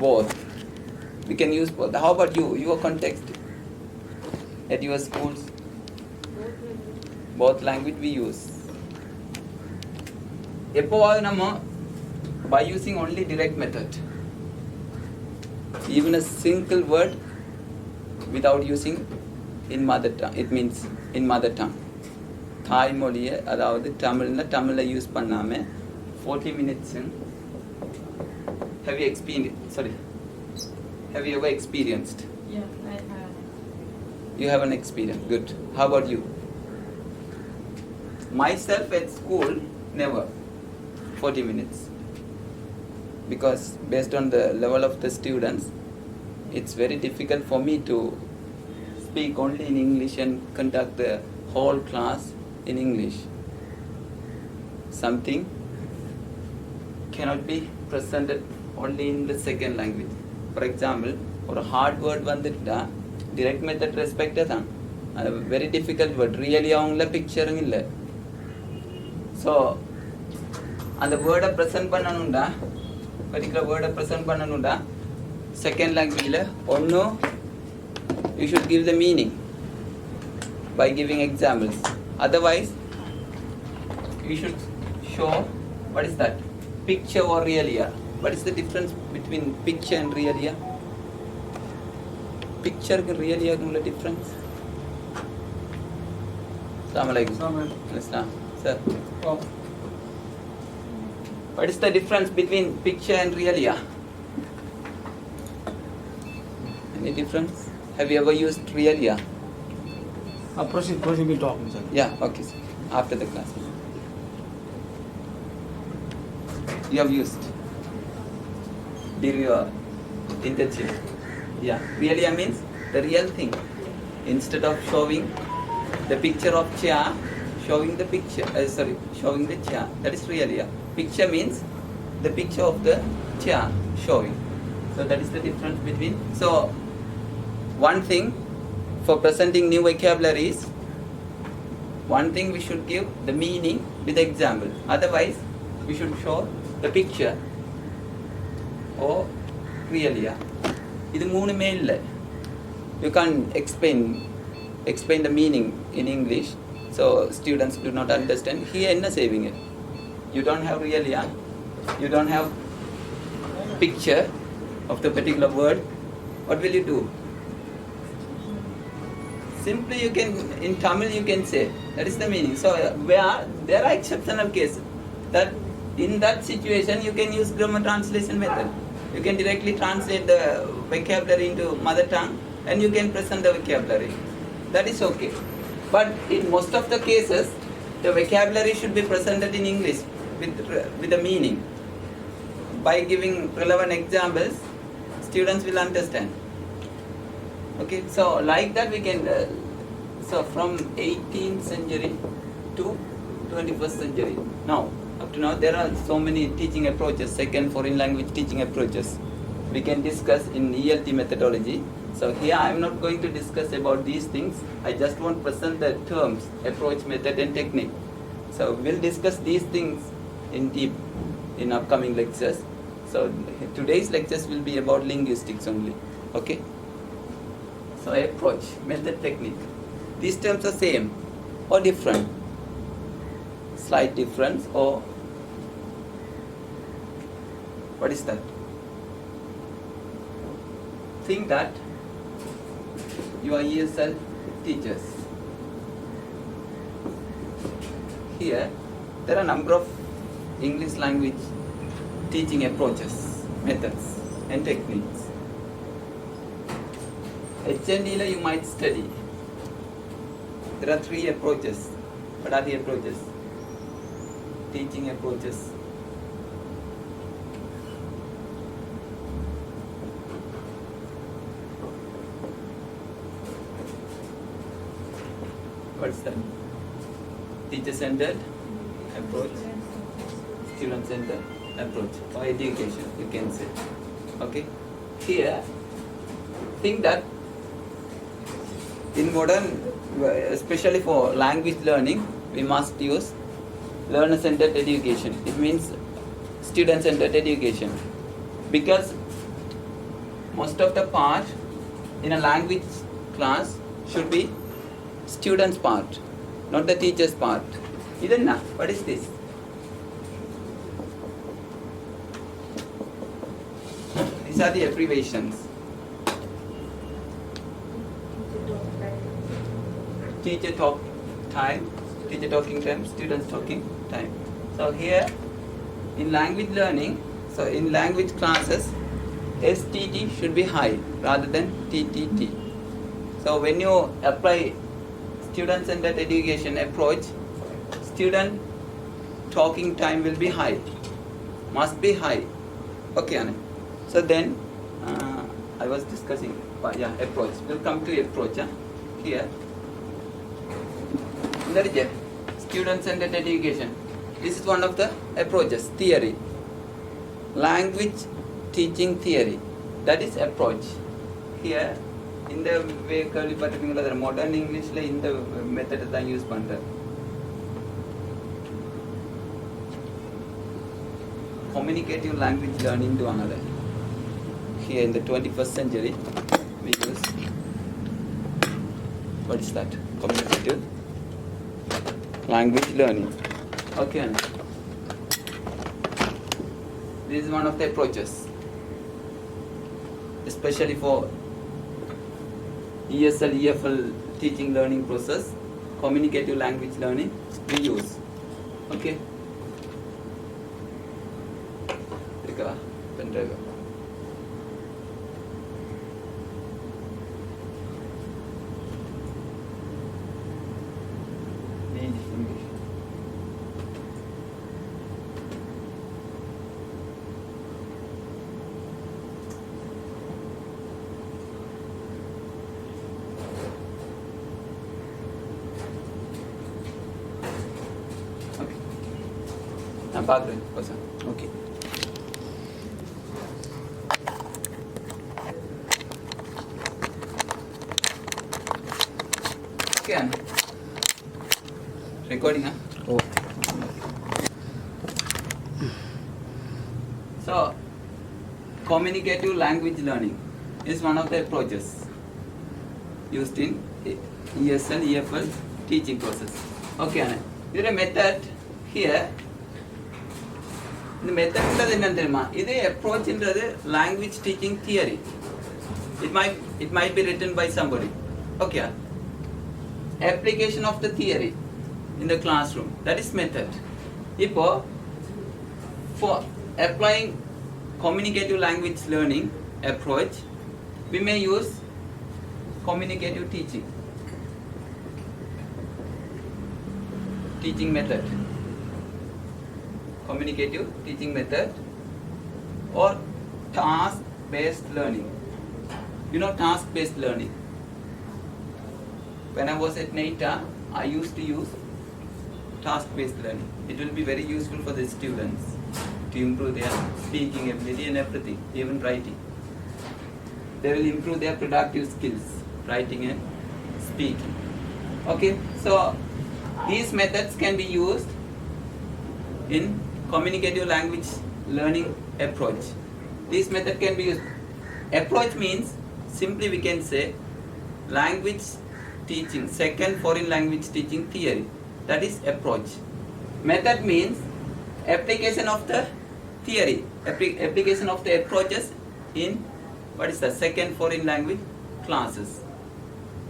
Both. We can use both. How about you? Your context at your schools? Both language we use. எப்போவாவது நம்ம by using only direct method, even a single word without using in mother tongue, it means in mother tongue, தாய்மொழியை அதாவது தமிழில் use பண்ணாமல் 40 minutes. Have you ever experienced? Yeah, I have. You have an experience. Good. How about you? Myself at school, never 40 minutes. Because based on the level of the students, it's very difficult for me to speak only in English and conduct the whole class in English. Something cannot be presented only in the second language. For example, ஒரு heart word வந்துட்டா direct method ரெஸ்பெக்டே தான். அது very difficult word, really அவங்கள பிக்சருங்க இல்லை. So அந்த வேர்டை present பண்ணணும்டா, particular வேர்டை ப்ரெசென்ட் பண்ணணும்டா செகண்ட் லாங்குவேஜில் ஒன்றும் you should give the meaning by giving examples. Otherwise you should show what is that, picture or realia. What is the difference between picture and realia? Picture and realia is the difference. Assalamu alaikum. Islam. Sir. Oh. What is the difference between picture and realia? Any difference? Have you ever used realia? Proceed, we'll talk. Sir. Yeah, okay, sir. After the class. You have used during your internship. Yeah, realia means the real thing. Instead of showing the picture of chair, showing the picture. Showing the chair. That is realia. Picture means the picture of the chair showing. So that is the difference between. So one thing for presenting new vocabularies, one thing we should give the meaning with example. Otherwise, we should show the picture or realia. இது மூணுமே இல்லை. You can't explain the meaning in English, so students do not understand. Here என்ன saving it? You don't have realia, you don't have picture of the particular word. What will you do? Simply you can, in Tamil you can say, that is the meaning. So where there are exceptional cases, that in that situation you can use grammar translation method. You can directly translate the vocabulary into mother tongue and you can present the vocabulary. That is okay. But in most of the cases, the vocabulary should be presented in English with a meaning. By giving relevant examples, students will understand. Okay, so like that we can, so from 18th century to 21st century, now, up to now, there are so many teaching approaches, second foreign language teaching approaches. We can discuss in ELT methodology. So here I am not going to discuss about these things. I just want to present the terms, approach, method and technique. So we'll discuss these things in deep in upcoming lectures. So today's lectures will be about linguistics only. Okay? So approach, method, technique. These terms are same or different? Slight difference or what is that? Think that you are ESL teachers. Here there are a number of English language teaching approaches, methods and techniques. HND you might study. There are 3 approaches. What are the approaches? Teaching approaches. What's that? Teacher-centered approach, student-centered approach, or education, you can say. Okay? Here, think that in modern, especially for language learning, we must use learner-centered education. It means student-centered education. Because most of the part in a language class should be student's part, not the teacher's part. Idanna, what is this? These are the abbreviations. Teacher talk time, teacher talking time, students talking time. So here in language learning, so in language classes, STT should be high rather than TTT. So when you apply student-centered education approach, student talking time will be high, must be high. Okay, Anna. So then I was discussing approach. We'll come to approach here. There is a student-centered education. This is one of the approaches, theory. Language teaching theory. That is approach. Here, in the way modern English in the method that I use panda. Communicative language learning to another. Here in the 21st century, we use, what is that? Communicative language learning. Okay. This is one of the approaches, especially for ESL, EFL teaching learning process, communicative language learning we use. Okay. Okay. Okay. Recording, huh? Oh. So, communicative language learning is one of the approaches used in ESL, EFL teaching process. Okay, Anna. There is a method here. The method is the approach in the language teaching theory. It might be written by somebody. Okay. Application of the theory in the classroom. That is method. For applying communicative language learning approach, we may use communicative teaching method. Communicative teaching method or task-based learning. You know task-based learning. When I was at NATA, I used to use task-based learning. It will be very useful for the students to improve their speaking ability and everything, even writing. They will improve their productive skills, writing and speaking. Okay, so these methods can be used in communicative language learning approach. This method can be used. Approach means, simply we can say, language teaching, second foreign language teaching theory. That is approach. Method means application of the theory, application of the approaches in, what is the second foreign language classes.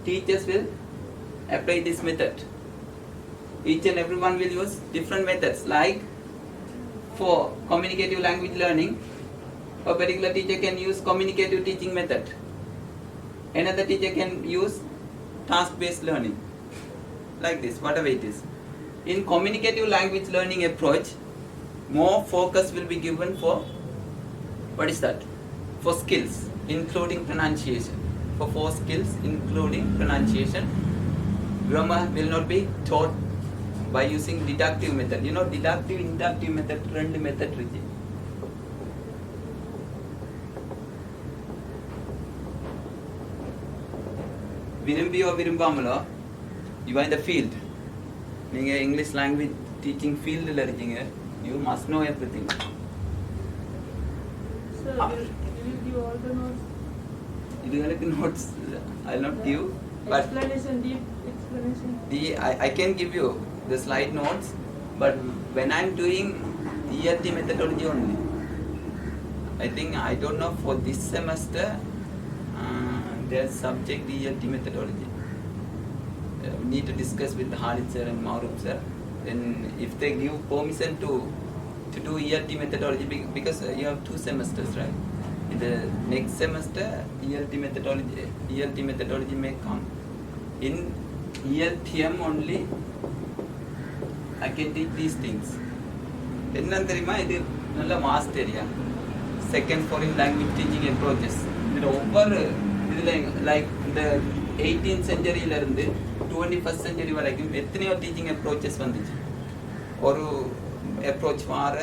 Teachers will apply this method. Each and everyone will use different methods. Like for communicative language learning, a particular teacher can use communicative teaching method. Another teacher can use task-based learning. Like this, whatever it is. In communicative language learning approach, more focus will be given for, what is that? For skills, including pronunciation. For 4 skills, including pronunciation. Grammar will not be taught by using deductive method. You know, deductive, inductive method, two method. Virumbiyo virumbaamalo, you are in the field. English language teaching field, you must know everything. So Ah. will you give all the notes? இதுகளுக்கு notes I'll not give, but Explanation, deep explanation. I can give you the slide notes, but when I'm doing ELT methodology only, I think I don't know for this semester their subject ELT methodology. We need to discuss with Khalid sir and Maurub sir. Then if they give permission to do ELT methodology, because you have 2 semesters, right? In the next semester, ELT methodology may come. In ELTM only, I can teach these things. என்ன தெரியுமா, இது நல்ல மாஸ்ட் area. Second foreign language teaching approaches. இதில் ஒவ்வொரு இதில் like இந்த 18th செஞ்சுரியிலேருந்து 21st century வரைக்கும் எத்தனையோ டீச்சிங் அப்ரோச்சஸ் வந்துச்சு. ஒரு அப்ரோச் வார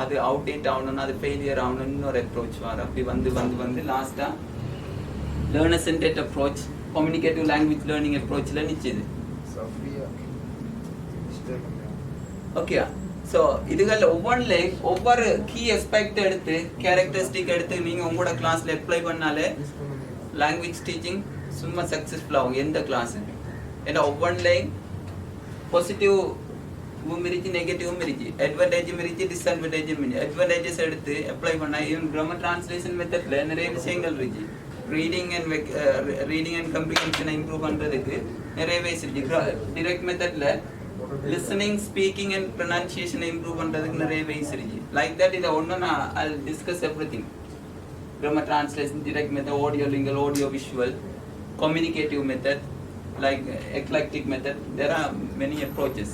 அது அவுடேட் ஆகணும்னா அது ஃபெயிலியர் ஆகணும்னு ஒரு அப்ரோச் வார அப்படி வந்து லாஸ்ட்டாக learner centred approach, communicative language learning அப்ரோச்சில் நிற்கிது. ஓகே, ஸோ இதுகளில் ஒவ்வொரு கீ எஸ்பெக்ட் எடுத்து கேரக்டரிஸ்டிக் எடுத்து நீங்கள் உங்களோட கிளாஸில் அப்ளை பண்ணாலே லாங்குவேஜ் டீச்சிங் சும்மா சக்ஸஸ்ஃபுல் ஆகும் எந்த கிளாஸு. ஏன்னா ஒவ்வொன்றிலையும் பாசிட்டிவும் இருக்கு, நெகட்டிவும் இருக்கு, அட்வான்டேஜும் இருக்கு, டிஸ்அட்வான்டேஜும் இருக்கு. அட்வான்டேஜஸ் எடுத்து அப்ளை பண்ணால் ஈவன் கிராமர் டிரான்ஸ்லேஷன் மெத்தடில் நிறைய விஷயங்கள் இருக்கு. ரீடிங் அண்ட் கம்ப்ரிஹென்ஷனை இம்ப்ரூவ் பண்ணுறதுக்கு நிறைய வேஸ் இருக்கு. டிரெக்ட் மெத்தடில் லிசனிங், ஸ்பீக்கிங் அண்ட் ப்ரொனன்சியேஷனை இம்ப்ரூவ் பண்ணுறதுக்கு நிறைய வேஸ் இருக்கு. லைக் தட் இதை ஒன்று நான் ஐ discuss every thing. Grammar translation, direct method, audio lingual, audio visual, communicative method, like eclectic method. There are many approaches.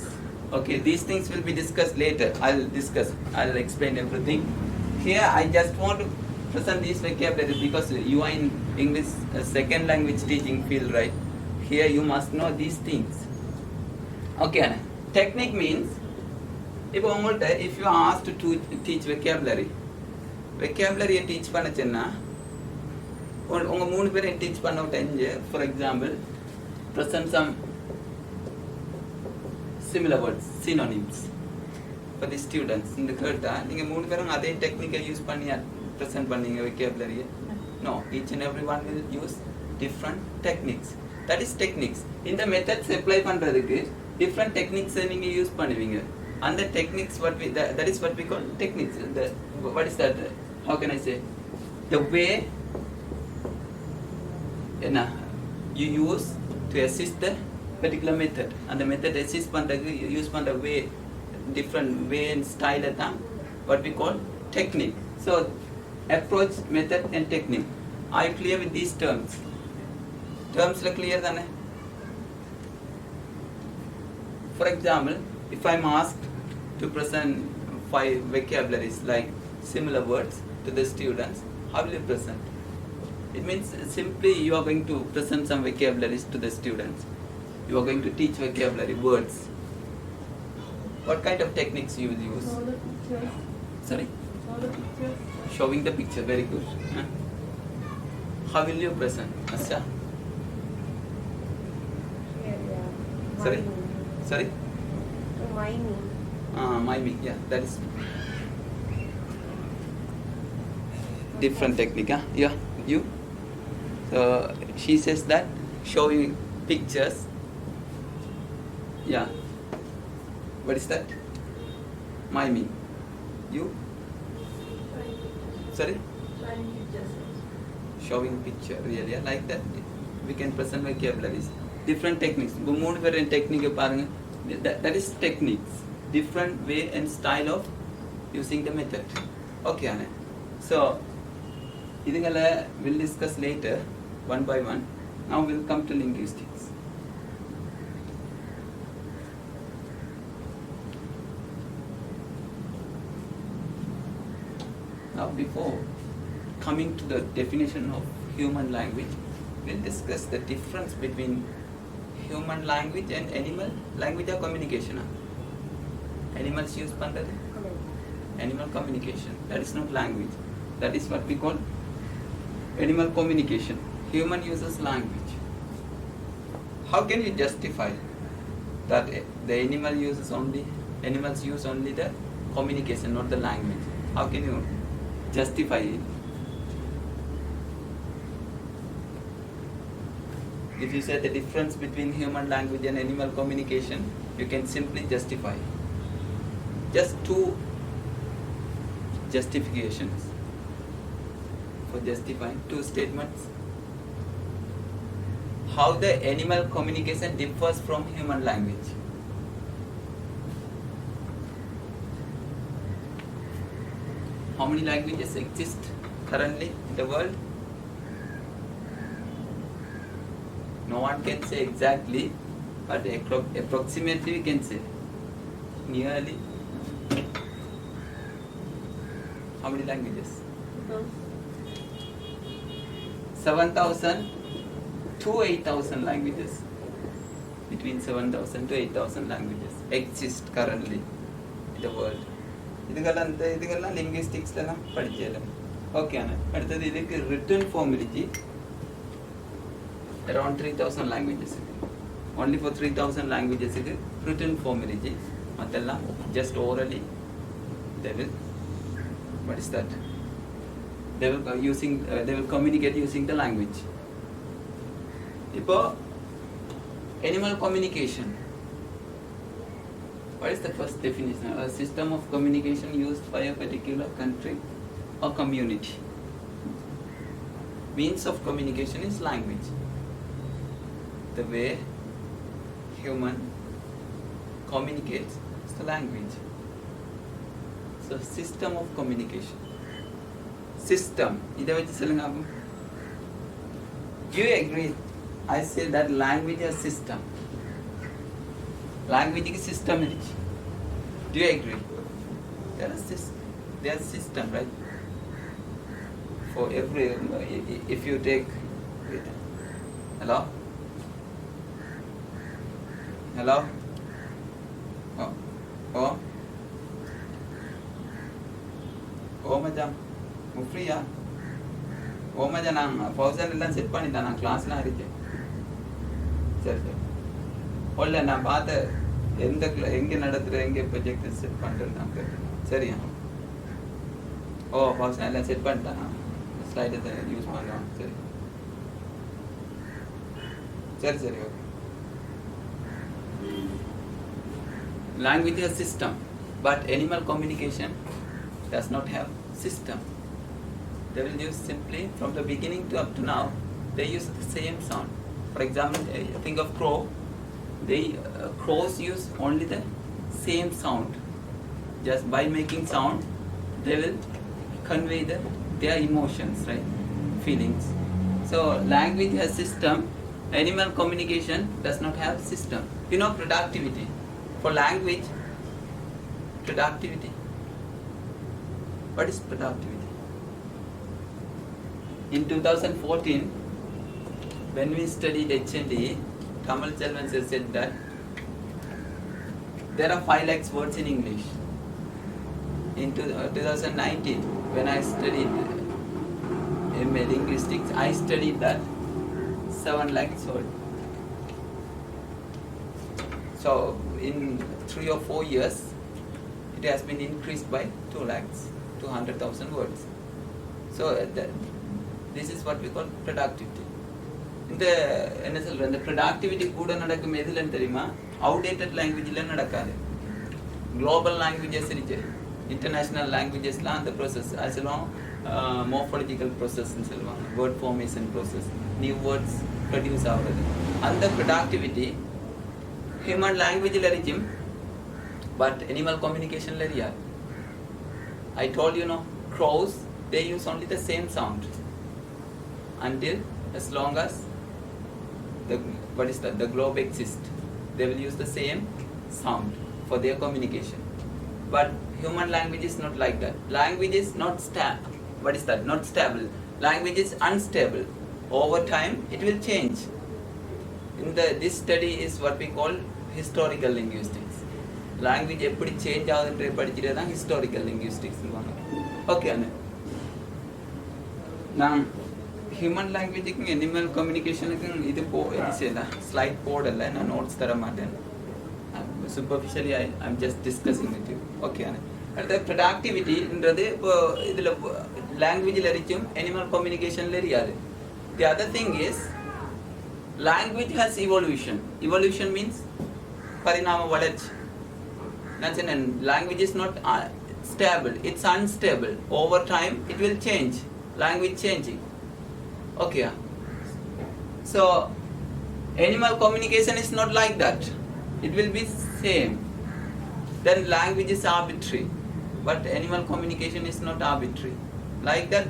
Okay, these things will be discussed later. I'll explain everything. Here I just want to present these vocabulary because you are in English second language teaching field, right? Here you must know these things. Okay, technique means if you are asked to teach vocabulary teach பண்ணச்சுன்னா உங்கள் 3 பேரையும் teach பண்ண விட்டேன். For example present some similar words, synonyms for the students இந்த கேட்டால் நீங்கள் 3 பேரும் அதே டெக்னிக்கை யூஸ் பண்ணி ப்ரெசென்ட் பண்ணீங்க vocabulary. No, each and every one will use different techniques. That is techniques. இந்த மெத்தட்ஸ் அப்ளை பண்ணுறதுக்கு டிஃப்ரெண்ட் டெக்னிக்ஸை நீங்கள் யூஸ் பண்ணுவீங்க. அந்த techniques that is what we call techniques. What is that? How can I say? The way you use to assist the particular method. And the method assist பண்றதுக்கு use பண்ற way, different way and style தான் what we call technique. So approach, method and technique. Are you clear with these terms? Termsல clear தானே? For example, if I'm asked to present 5 vocabularies like similar words to the students, how will you present? It means simply you are going to present some vocabularies to the students. You are going to teach vocabulary, words. What kind of techniques you will use? Show the pictures. Sorry? Show the pictures. Showing the picture, very good. How will you present? Asya? Yeah. Sorry? Sorry? Miming. Miming, yeah, that is different technique. Yeah, you? So she says that showing pictures. Yeah. What is that? Miming. You? Sorry? Showing picture, really, yeah, like that. We can present vocabularies. Different techniques. மூணு பேர் technique பாருங்க. That is techniques. Different way and style of using the method. Okay, Anna. So, இதுங்களை we'll discuss later, one by one. Now we'll come to linguistics. Now before coming to the definition of human language, we'll discuss the difference between human language and animal language or communication. Animals use பண்றது animal communication. That is not language. That is what we call animal communication. Human uses language. How can you justify that the animals use only the communication, not the language? How can you justify it? if you say the difference between human language and animal communication, you can simply justify. Just two justifications for justifying two statements. How the animal communication differs from human language. How many languages exist currently in the world? No one can say exactly, but approximately we can say. Nearly. How many languages? 7,000 to 8,000 languages. Between 7,000 to 8,000 languages exist currently in the world. ഇതുകളെല്ലാം ലിംഗ്വിസ്റ്റിക്സിലെല്ലാം പഠിച്ചാലും ഓക്കെയാണ്. അടുത്തത് ഇതിലേക്ക് return ഫോമിലേക്ക് around 3,000 languages. Only for 3,000 languages written formality. Matella just orally they will. What is that? They will they will communicate using the language. Ipo animal communication. What is the first definition? A system of communication used by a particular country or community. Means of communication is language. The way human communicates is the language. So system of communication. System. Do you agree? I say that language is system. Language is system. Do you agree? There is system, right? For every, if you take, hello? Hello? Oh? Oh, madam. You free, yeah? Oh, madam, I'm thousand and sit pan in the class. Sir. Hold on, I'm about in the Enginada project is sit pan. Sorry. Oh, thousand and sit pan. Slide at the use pan. Sorry. Language is a system, but animal communication does not have system. They will use simply from the beginning to up to now. They use the same sound. For example, think of crow. Crows use only the same sound. Just by making sound, they will convey their emotions, right? Feelings. So language has system. Animal communication does not have system. You know productivity. For language, productivity. What is productivity? In 2014, when we studied HND, Kamal Chelvan said that there are 5 lakhs words in English. In 2019, when I studied MA Linguistics, I studied that 7 lakhs words. So in 3 or 4 years, it has been increased by 2 lakhs, 200,000 words. So this is what we call productivity. In the productivity kuda nadakkum edhila theriyuma outdated language la nadakadu. Global languages irukku, international languages la and the process as long morphological process nu solluvaanga, word formation process, new words produce avradhu. And the productivity human language la irukkum, but animal communication la iriyadu. I told you, crows, they use only the same sound until as long as the globe exists. They will use the same sound for their communication. But human language is not like that. Language is not not stable. Language is unstable. Over time, it will change. This study is what we call historical linguistics. Language eppadi change avudhu padichirada historical linguistics சொல்வாங்க. Okay அண்ணே. நான் human language க்கு animal communication க்கு இது செய்யலாம். Slide போடல, நான் notes தர மாட்டேன். Superficially I'm just discussing with you. Okay அண்ணே. அடுத்து productivity ன்றது இப்போ இதுல language ல இருக்கும் animal communication ல இருக்காது. The other thing is language has evolution. Evolution means parinama valarchi. And language is not stable, it's unstable. Over time it will change. Language changing. Okay. So animal communication is not like that. It will be same. Then language is arbitrary, but animal communication is not arbitrary. Like that,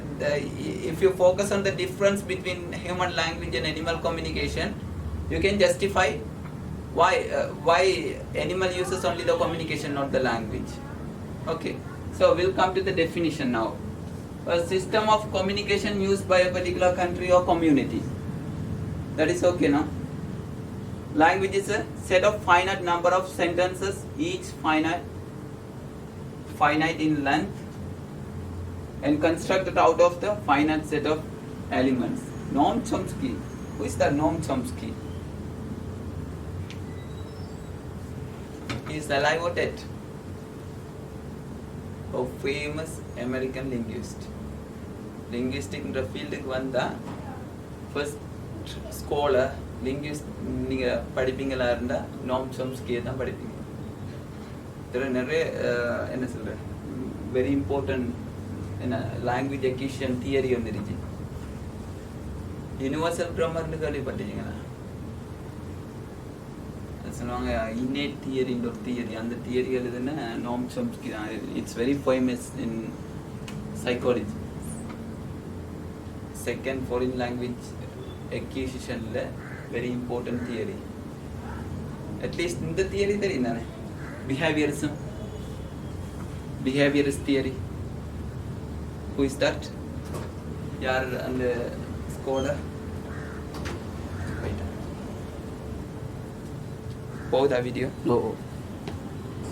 if you focus on the difference between human language and animal communication, you can justify why animal uses only the communication, not the language. Okay. So we'll come to the definition now. A system of communication used by a particular country or community. That is okay, no? Language is a set of finite number of sentences, each finite in length, and constructed out of the finite set of elements. Noam Chomsky. Who is that Noam Chomsky? He is alive or dead? A famous American linguist. Linguistic field vanda first scholar linguist நீங்க படிப்பீங்களா இருந்தா நோம் சோம்ஸ்கியை தான் படிப்பீங்க. இதில் நிறைய என்ன சொல்ற very important என்ன லாங்குவேஜ் அக்யூஷன் தியரி வந்துருச்சு. யூனிவர்சல் கிராமர்னு கேள்விப்பட்டீங்களா? சொல்லுவாங்க இன்னேட் தியரின்ற ஒரு தியரி. அந்த தியரி எழுதுன்னா நோம் சோம்ஸ்கி தான். It's very famous in psychology. Second foreign language அக்யூசிஷனில் வெரி இம்பார்ட்டன்ட் தியரி. அட்லீஸ்ட் இந்த தியரி தெரியும் தானே, behaviourist theory. Who is that? யார் அந்த ஸ்காலர்? போகுதா வீடியோ? ஓ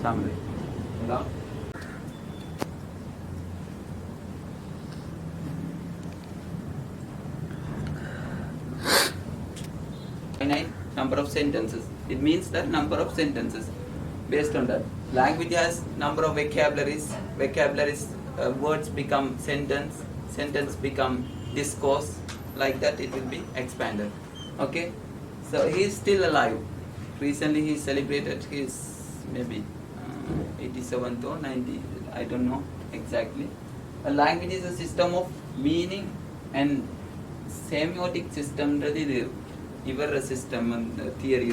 சாமி finite number of sentences. It means that number of sentences. Based on that, language has number of vocabularies. Words become sentence become discourse. Like that, it will be expanded. Okay, so he is still alive. Recently, he celebrated his maybe 87th or 90th. I don't know exactly. A language is a system of meaning and semiotic system. Ivar system and theory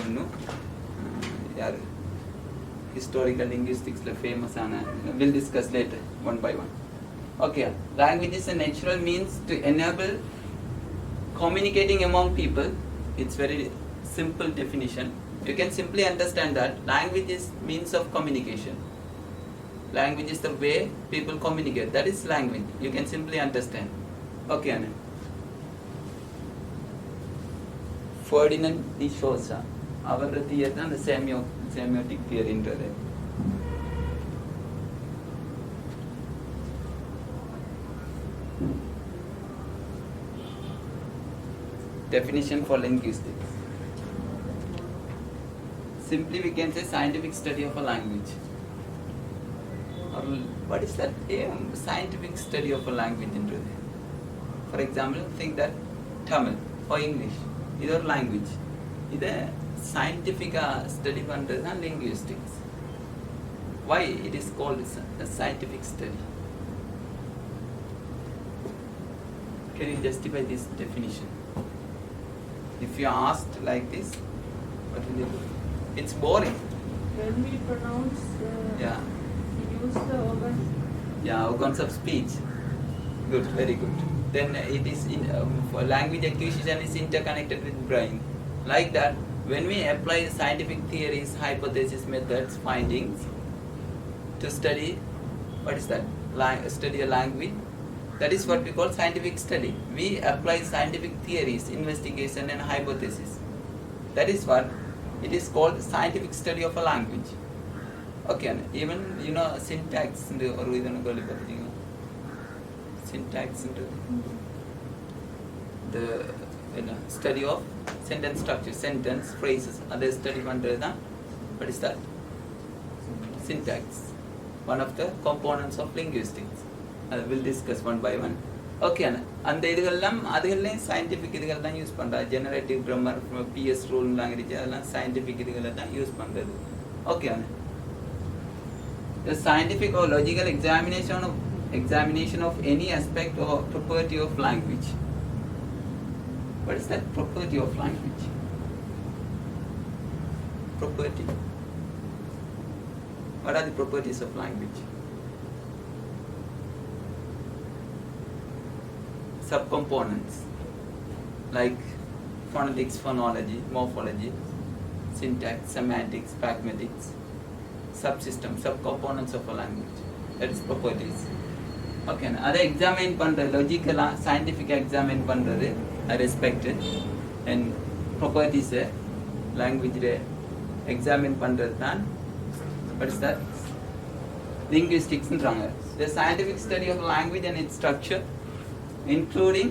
yaar historical linguistics la famous ana. We'll discuss later one by one. Okay, language is a natural means to enable communicating among people. It's very simple definition. You can simply understand that language is means of communication. Language is the way people communicate. That is language. You can simply understand. Okay, Anna. Ferdinand de Souza, அவரோட theory தான் அந்த செமியோட்டிக் தியரின்றது. Definition for linguistics. Simply we can say scientific study of a language. Or what is that scientific study of a language into? For example, think that Tamil or English. This is language. This is scientific study of linguistics. Why it is called a scientific study? Can you justify this definition? If you are asked like this, what will you do? It's boring. When we pronounce, Yeah. we use the organs. Yeah, organs of speech. Good, very good. Then it is for language acquisition is interconnected with brain. Like that, when we apply scientific theories, hypotheses, methods, findings to study, what is that? Study a language. That is what we call scientific study. We apply scientific theories, investigation, and hypotheses. That is what it is called scientific study of a language. Okay, even syntax or syntax the study of sentence structure, sentence, phrases, other study what is that? Syntax. One of the components of linguistics. We'll discuss one by one. Okay அந்த இதுகள்லாம் அதுகள்லையும் scientific இதுகள் தான் use பண்ணுறா. Generative grammar, PS ரூல்லாம் இருந்துச்சு, அதெல்லாம் scientific இதுகளை தான் use பண்ணுறது. Okay the scientific or logical examination of any aspect or property of language. What is that property of language? Property. What are the properties of language? Subcomponents like phonetics, phonology, morphology, syntax, semantics, pragmatics, subsystems, subcomponents of a language. That is properties. Okay, அதை examine பண்ணுறது லாஜிக்கலாக சயின்டிஃபிக்காக examine பண்ணுறது ஐ respected. And ப்ராப்பர்ட்டிஸை லாங்குவேஜில் examine பண்ணுறது தான் what is that? Linguisticsன்றாங்க. The scientific study of language and its structure, including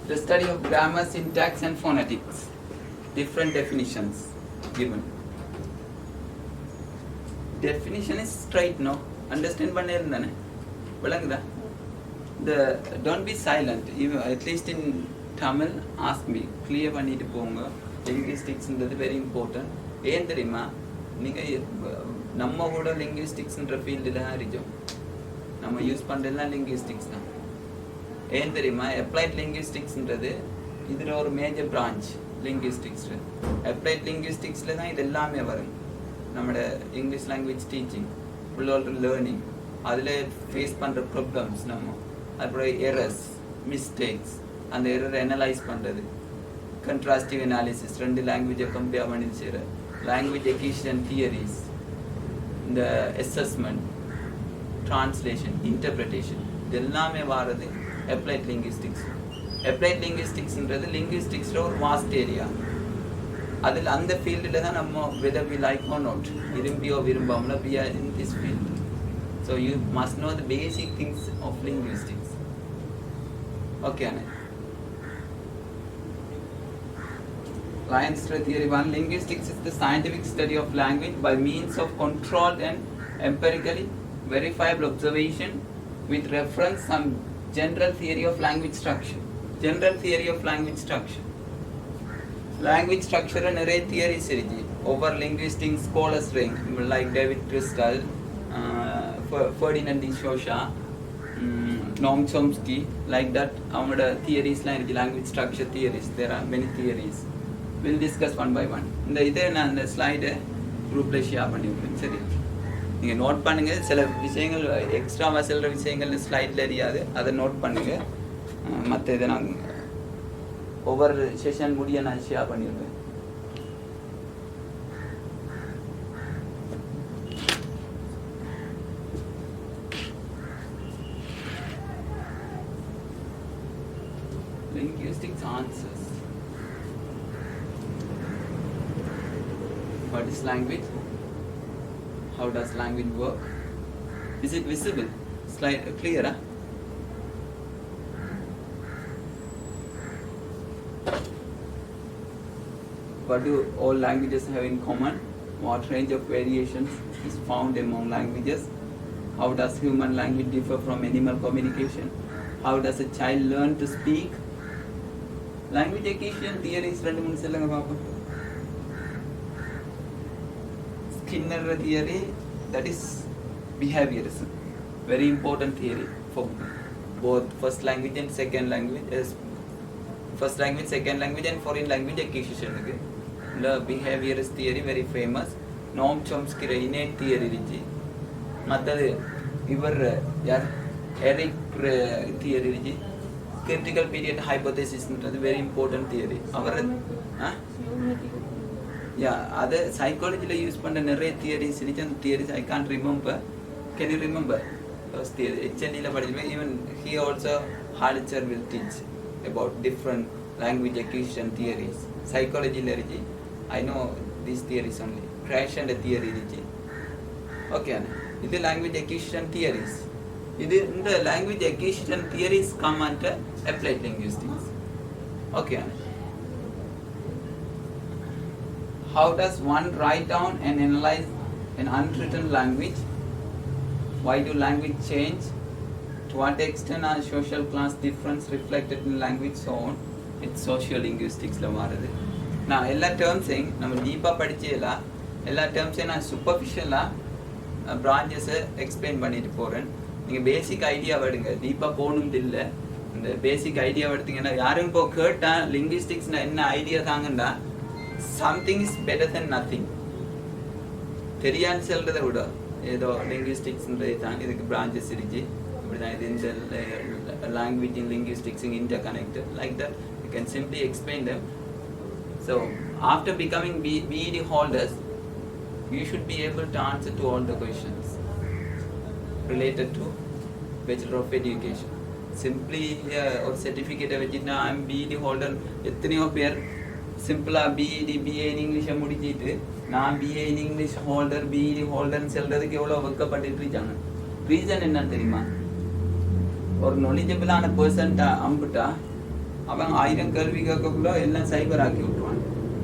the study of grammar, syntax and phonetics. Different definitions given. Definition is straight, no? Understand பண்ணிருந்தானே விளங்குதா? Don't be silent. Even, at least in Tamil, ask me. Clear பண்ணிட்டு போங்க. Linguisticsன்றது very important. ஏன் தெரியுமா? நீங்கள் நம்ம கூட லிங்குவிஸ்டிக்ஸ்ன்ற ஃபீல்டில் தான் இருக்கோம். நம்ம யூஸ் பண்ணுறதுலாம் லிங்குவிஸ்டிக்ஸ் தான். ஏன் தெரியுமா? அப்ளைட் லிங்குவிஸ்டிக்ஸ்ன்றது இதில் ஒரு மேஜர் பிரான்ச் லிங்குவிஸ்டிக்ஸில். அப்ளைட் லிங்குவிஸ்டிக்ஸில் தான் இது எல்லாமே வரும். நம்மளோட இங்கிலீஷ் லாங்குவேஜ் டீச்சிங், ஃபுல்லோட லேர்னிங், அதில் ஃபேஸ் பண்ணுற ப்ராப்ளம்ஸ், நம்ம அப்புறம் எரர்ஸ், மிஸ்டேக்ஸ், அந்த எரரை அனலைஸ் பண்ணுறது, கண்ட்ராஸ்டிவ் அனாலிசிஸ், ரெண்டு லாங்குவேஜை கம்பேர் பண்ணி செய்கிற language acquisition theories, the assessment, translation, interpretation, இதெல்லாமே வாரது applied linguistics. applied linguisticsன்றது linguisticsல ஒரு vast area. அதில் அந்த ஃபீல்டில் தான் நம்ம whether we like or not, விரும்பியோ விரும்பாமலோ we are in this field. So you must know the basic things of linguistics. Okay, Anna. Lyon's theory 1. Linguistics is the scientific study of language by means of controlled and empirically verifiable observation with reference some general theory of language structure. General theory of language structure. Language structure and array theories irigi. Over linguistics scholars ring like David Crystal, Ferdinand de Saussure, Noam Chomsky, like that. Our theories like language structure theories. There are many theories. We'll discuss one by one. இந்த இதை நான் அந்த ஸ்லைடை குரூப்பில் share பண்ணிவிடுவேன். சரி, நீங்கள் note பண்ணுங்கள். சில விஷயங்கள் எக்ஸ்ட்ராவாக செல்கிற விஷயங்கள் ஸ்லைடில் எரியாது, அதை நோட் பண்ணுங்கள். மற்ற இதை நான் ஒவ்வொரு செஷன் முடிய நான் ஷேர் பண்ணிவிடுவேன். Linguistics answers. What is language? How does language work? Is it visible? Slide clear, huh? What do all languages have in common? What range of variations is found among languages? How does human language differ from animal communication? How does a child learn to speak? Language acquisition theories ரெண்டு மூணு சொல்லுங்க பாப்போம். Skinner theory, that is behaviorism. Very important theory for both first language and second language. First language, second language and foreign language acquisition. The behaviorist theory very famous. Noam Chomsky innate theory iriji. Mattadu ivar yar Eric theory iriji. Critical period hypothesis is very important theory. Our other psychology use பண்ண நிறைய theories இருக்கு. அந்த theories I can't remember. Can you remember those theories? HND ல படிச்சேன். Even he also Halitzer will teach about different language acquisition theories. Psychology ல இருக்கு. I know these theories only. Crash and theory இருக்கு. Okay, இது language acquisition theories. இது இந்த language acquisition theories come under applied linguistics. Okay. How does one write down and analyze an unwritten language? Why do language change? To what extent are social class difference reflected in language so on? It's sociolinguistics la மாறுது. நான் எல்லா டேர்ம்ஸையும் நம்ம டீப்பாக படிச்சதில்ல, எல்லா டேர்ம்ஸையும் நான் சூப்பர்ஃபிஷியலாக பிரான்ச்சஸை explain பண்ணிட்டு போகிறேன். நீங்கள் பேசிக் ஐடியாவை எடுங்க, டீப்பாக போகணும்னு இல்லை. இந்த பேசிக் ஐடியாவை எடுத்தீங்கன்னா யாரும் இப்போ கேட்டால் லிங்குவிஸ்டிக்ஸ்னால் என்ன ஐடியா தாங்கண்டா, something is better than nothing. தெரியான்னு சொல்கிறத விட ஏதோ லிங்குவிஸ்டிக்ஸ்ன்றது தான் இதுக்கு பிரான்ச்சஸ் இருக்கு, இப்படி தான் இது இந்த language in linguistics inter connected like that you can simply explain them. So after becoming BEd holders, you should be able to answer to all the questions related to Bachelor of Education. Simply or certificate வச்சுட்டு I am BEd holder, எத்தனையோ பேர் சிம்பிளாக BEd BA in English முடிச்சிட்டு நான் BA in English holder BEd holderன்னு சொல்கிறதுக்கு எவ்வளோ வெக்கப்பட்டு இருக்காங்க. ரீசன் என்னன்னு தெரியுமா? ஒரு knowledgeableான பர்சன்ட்டை அம்பிட்டா அவன் 1000 கேள்வி கேட்கக்குள்ள எல்லாம் சைபர் ஆக்கி விட்டுருவான்.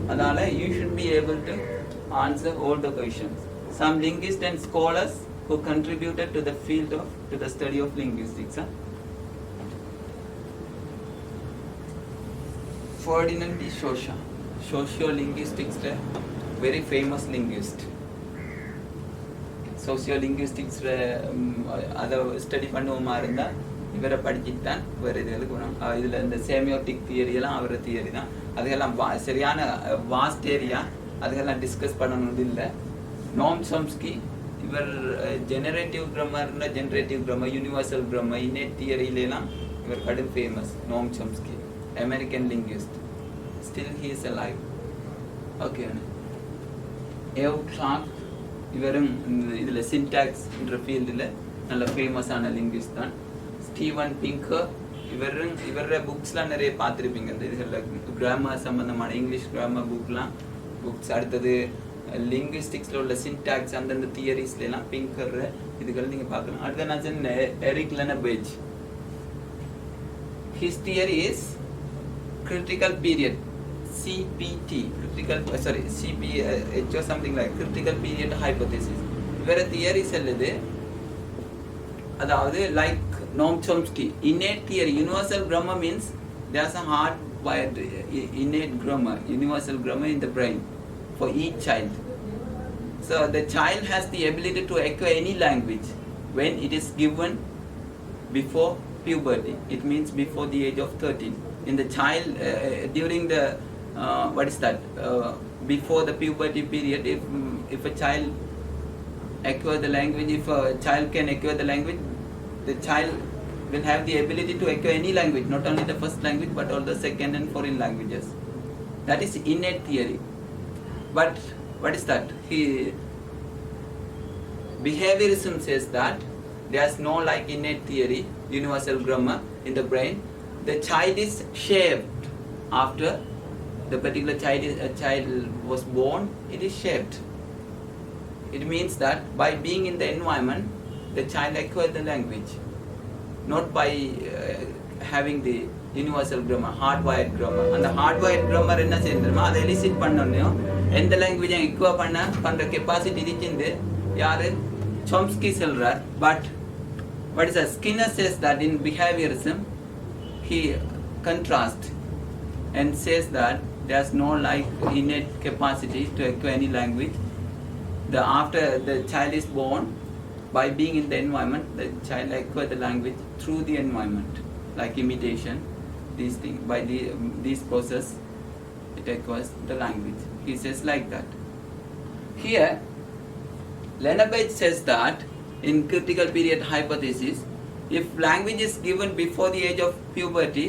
அதனால you should be able to answer all the questions. Some linguists and scholars who contributed to the field of to the study of linguistics. Ferdinand de Saussure, sociolinguistics very famous linguist. Sociolinguistics அதை study பண்ணுவோமா இருந்தால் இவரை படிச்சுட்டு தான் வேறு இதுகளுக்கு போகணும். இதில் இந்த சேமியோட்டிக் தியரியெல்லாம் அவர தியரி தான். அதுக்கெல்லாம் சரியான வாஸ்ட் ஏரியா, அதுக்கெல்லாம் டிஸ்கஸ் பண்ணணும்னு இல்லை. நோம் சம்ஸ்கி இவர் ஜெனரேட்டிவ் கிராமர்னா generative grammar, universal grammar, innate தியரியிலாம் இவர் கடும் famous. Noam Chomsky American linguist, still he is alive. Okay. Eve Clark இவரும் இதில் சின்டாக்ஸ்ன்ற ஃபீல்டில் நல்ல ஃபேமஸான லிங்குவிஸ்ட் தான். ஸ்டீவன் பிங்கர் இவர புக்ஸ்லாம் நிறைய பார்த்துருப்பீங்க. இந்த இதுகளில் கிராமர் சம்மந்தமான இங்கிலீஷ் கிராமர் புக்ஸ். அடுத்தது லிங்குவிஸ்டிக்ஸில் உள்ள சின்டாக்ஸ் அந்தந்த தியரிஸ்லாம் பிங்கர் இதுகள் நீங்கள் பார்க்கலாம். அடுத்த நான் சொன்ன Eric லெனபேஜ், his theory is critical period, CPT, CPH or something like critical period hypothesis. இவர தியரி சொல்லுது, அதாவது like Noam Chomsky innate theory, universal grammar means there's a hardwired innate grammar, universal grammar in the brain for each child. So the child has the ability to acquire any language when it is given before puberty. It means before the age of 13. In the child during the before the puberty period, if a child acquire the language, if a child can acquire the language, the child will have the ability to acquire any language, not only the first language but all the second and foreign languages. That is innate theory. But what is that? Behaviorism says that there's no like innate theory, universal grammar in the brain. The child is shaped after the particular child was born. It is shaped. It means that by being in the environment, the child acquires the language, not by having the universal grammar, hardwired grammar. And the hardwired grammar என்ன செய்யணுமா, அதை elicit பண்ணணும். எந்த லாங்குவேஜை aqua பண்ணுற capacity இருக்குன்னு யாரு Chomsky சொல்றார். But what is that? Skinner says that in behaviorism, he contrasts and says that there's no like innate capacity to acquire any language. After the child is born, by being in the environment, the child acquires the language through the environment, like imitation, these things. By these process, it acquires the language. He says like that. Here, Lenabage says that in critical period hypothesis, if language is given before the age of puberty,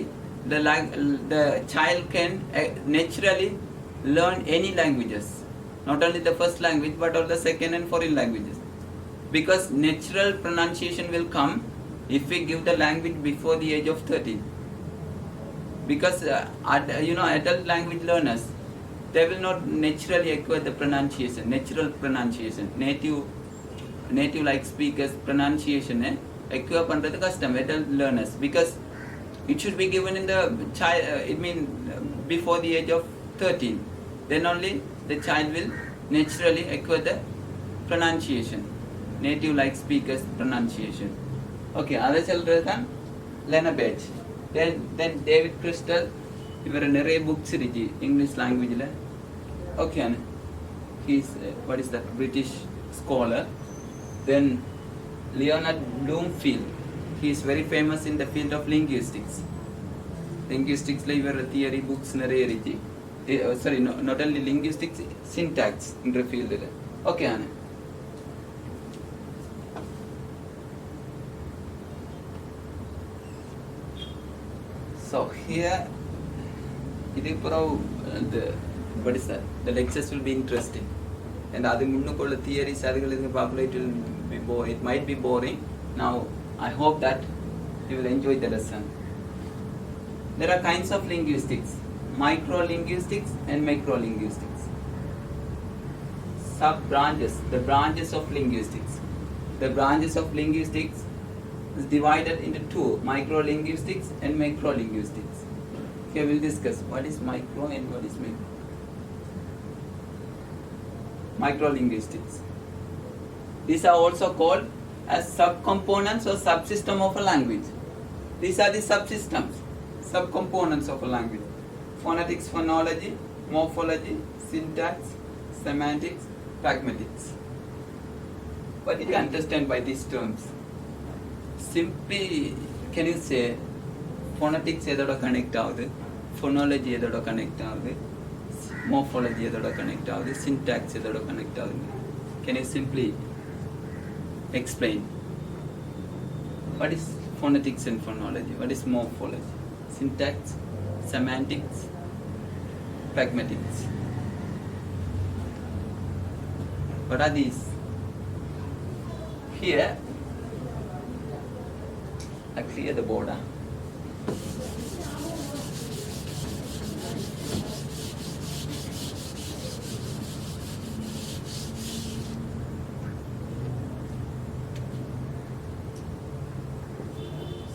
the child can naturally learn any languages, not only the first language but all the second and foreign languages, because natural pronunciation will come if we give the language before the age of 13. Because adult language learners, they will not naturally acquire the pronunciation, natural pronunciation, native like speakers pronunciation acquire பண்றது கஷ்டம் adult learners, because it should be given in the child, it means before the age of 13. Then only the child will naturally acquire the pronunciation, native like speakers pronunciation. Okay, அதை சொல்கிறது தான் லெனபேஜ். தென் David crystal, இவர் நிறைய books இருக்கு English லாங்குவேஜில். Okay, he's what is that British scholar. Then Leonard Bloomfield, he is very famous in the field of linguistics. Linguistics la ivar theory books நிறைய இருக்கு. Sorry, not only linguistics, syntax என்ற ஃபீல்டில். Okay ஆன so here இது பிறகு what is that, the lectures will be interesting and அது முன்னுக்குள்ள theories அதுகள் இதுங்க பார்க்கல, it might be boring. Now I hope that you will enjoy the lesson. There are kinds of linguistics: micro linguistics and macro linguistics. Sub branches, the branches of linguistics. The branches of linguistics is divided into two: micro linguistics and macro linguistics. Okay, we'll discuss what is micro and what is macro. Micro linguistics. These are also called as subcomponents or subsystem of a language. These are the subsystems, subcomponents of a language: phonetics, phonology, morphology, syntax, semantics, pragmatics. What did you understand by these terms? Simply, can you say phonetics edoda connect ஆகுது, phonology edoda connect ஆகுது, morphology edoda connect ஆகுது, syntax edoda connect ஆகுது? Can you simply explain what is phonetics and phonology, what is morphology, syntax, semantics, pragmatics? What are these? Here I clear the border.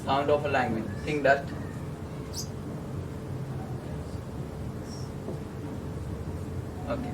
Sound of a language. Think that. Okay.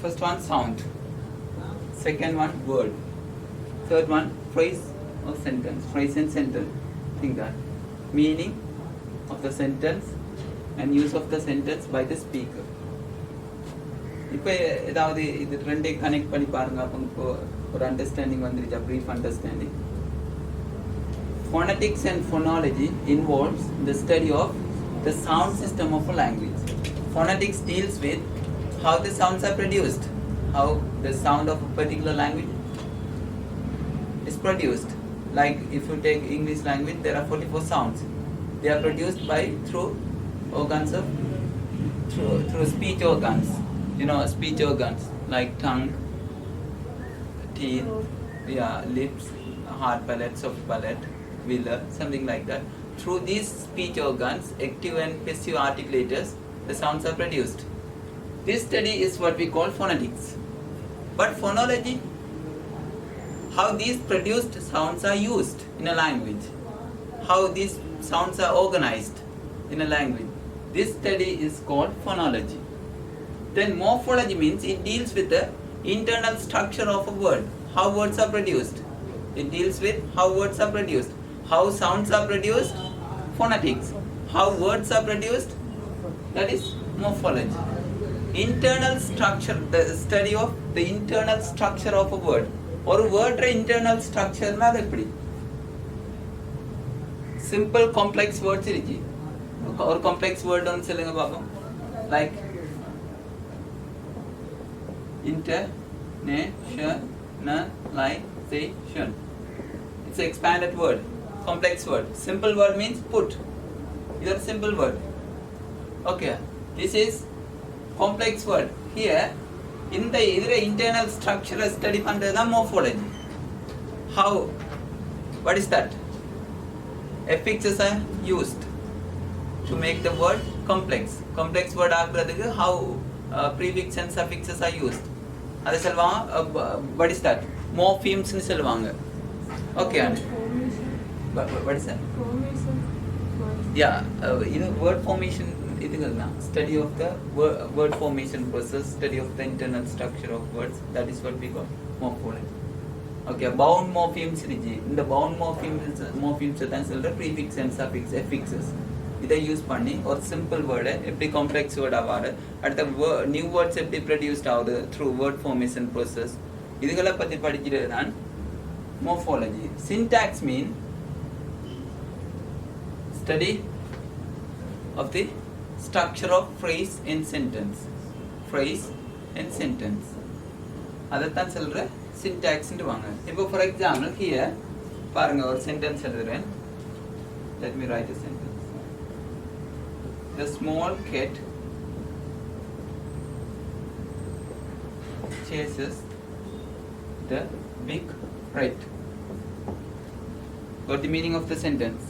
First one, sound. Second one, word. Third one, phrase or sentence. Phrase and sentence. Think that. Meaning of the sentence and use of the sentence by the speaker. இப்போ ஏதாவது இது ரெண்டே connect பண்ணி பாருங்க. அப்போ இப்போ ஒரு understanding வந்துருச்சா, brief understanding. Phonetics and phonology involves the study of the sound system of a language. Phonetics deals with how the sounds are produced, how the sound of a particular language is produced. Like if you take English language, there are 44 sounds. They are produced by through organs of through speech organs. You know, speech organs like tongue, teeth, lips, hard palate, soft palate, velar, something like that. Through these speech organs, active and passive articulators, the sounds are produced. This study is what we call phonetics. But phonology, how these produced sounds are used in a language, how these sounds are organized in a language, this study is called phonology. Then morphology means it deals with the internal structure of a word, how words are produced. It deals with how words are produced, how sounds are produced, phonetics. How words are produced, that is morphology. Internal structure, the study of the internal structure of a word. ஒரு word internal ஸ்ட்ரக்சர்னா அது எப்படி? Simple complex words இருக்கு. ஒரு complex word ஒன்று சொல்லுங்க பாப்போம். Like internationalization. It's It's an expanded word, complex word. Simple word means put. This is a simple word. Okay, this is complex word. Here, in the internal structure study பண்றது morphology. How? What is that? Affixes are used to make the word complex. Complex word ஆக்குறதுக்கு how prefix and suffixes are used. அது சொல்லுவாங்க. What is that? Morphemes னு சொல்லுவாங்க. Okay. Formation. What is that? Formation. Yeah, word formation இதுகள்னா study of the word formation process, study of the internal structure of words. That is what we call morphology. Okay, bound morphemes இருந்துச்சு. இந்த bound morphemes தான் சொல்ற prefix and suffix affixes. இதை use பண்ணி ஒரு simple வேர்டை எப்படி complex word ஆவாரு, அடுத்த நியூ வேர்ட்ஸ் எப்படி ப்ரொடியூஸ்ட் ஆகுது த்ரூ வேர்ட் ஃபார்மேஷன் ப்ரோசஸ், இதுகளை பற்றி படிக்கிறது தான் morphology. Syntax mean study of the structure of phrase in sentence. Phrase in sentence. அதைத்தான் சொல்ற syntaxன்னு வாங்க. இப்போ ஃபார் எக்ஸாம்பிள் ஹியர் பாருங்க, ஒரு சென்டென்ஸ் எழுதுறேன். Let me write a sentence. The small cat chases the big rat. Got the meaning of the sentence?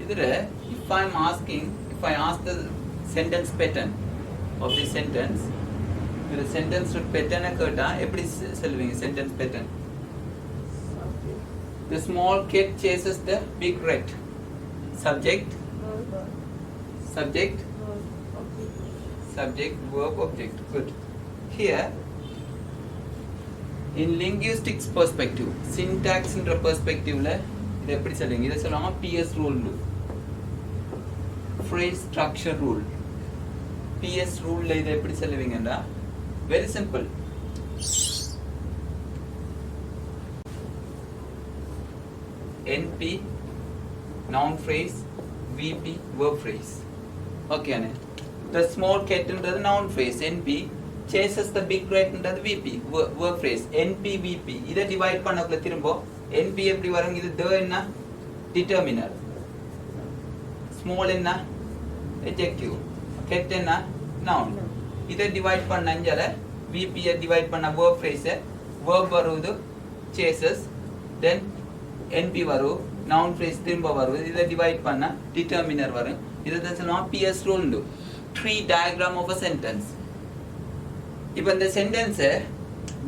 If I ask the sentence pattern of the sentence, the sentence pattern எப்படி சொல்லுவீங்க? Sentence pattern. The small cat chases the big rat. Subject, subject, subject, verb, object. Good. Here, in linguistics perspective, syntax என்ற perspectiveல இதை எப்படி சொல்லுவீங்க? இதை சொல்லுவாங்க PS rule, phrase structure rule. PS ruleல இதை எப்படி சொல்லுவீங்கன்றா very simple. NP noun phrase, VP verb phrase. Okay ane. The small cat என்றது noun phrase, NP. Chases the big rat என்றது VP verb phrase, NP VP. இதை divide பண்ணக்குள்ள திரும்ப NP எப்படி வரும்? இது the என்ன? Determiner. Small என்ன? Adjective. Cat என்ன? Noun. இதை டிவைட் பண்ண அஞ்சால VP டிவைட் பண்ண verb phrase, verb வருது chases, then NP வரும், noun phrase திரும்ப வரும், இதை டிவைட் பண்ண determiner வரும். இதை தான் சொல்லுவாங்க PS rule. Tree diagram of a sentence. இப்போ இந்த சென்டென்ஸை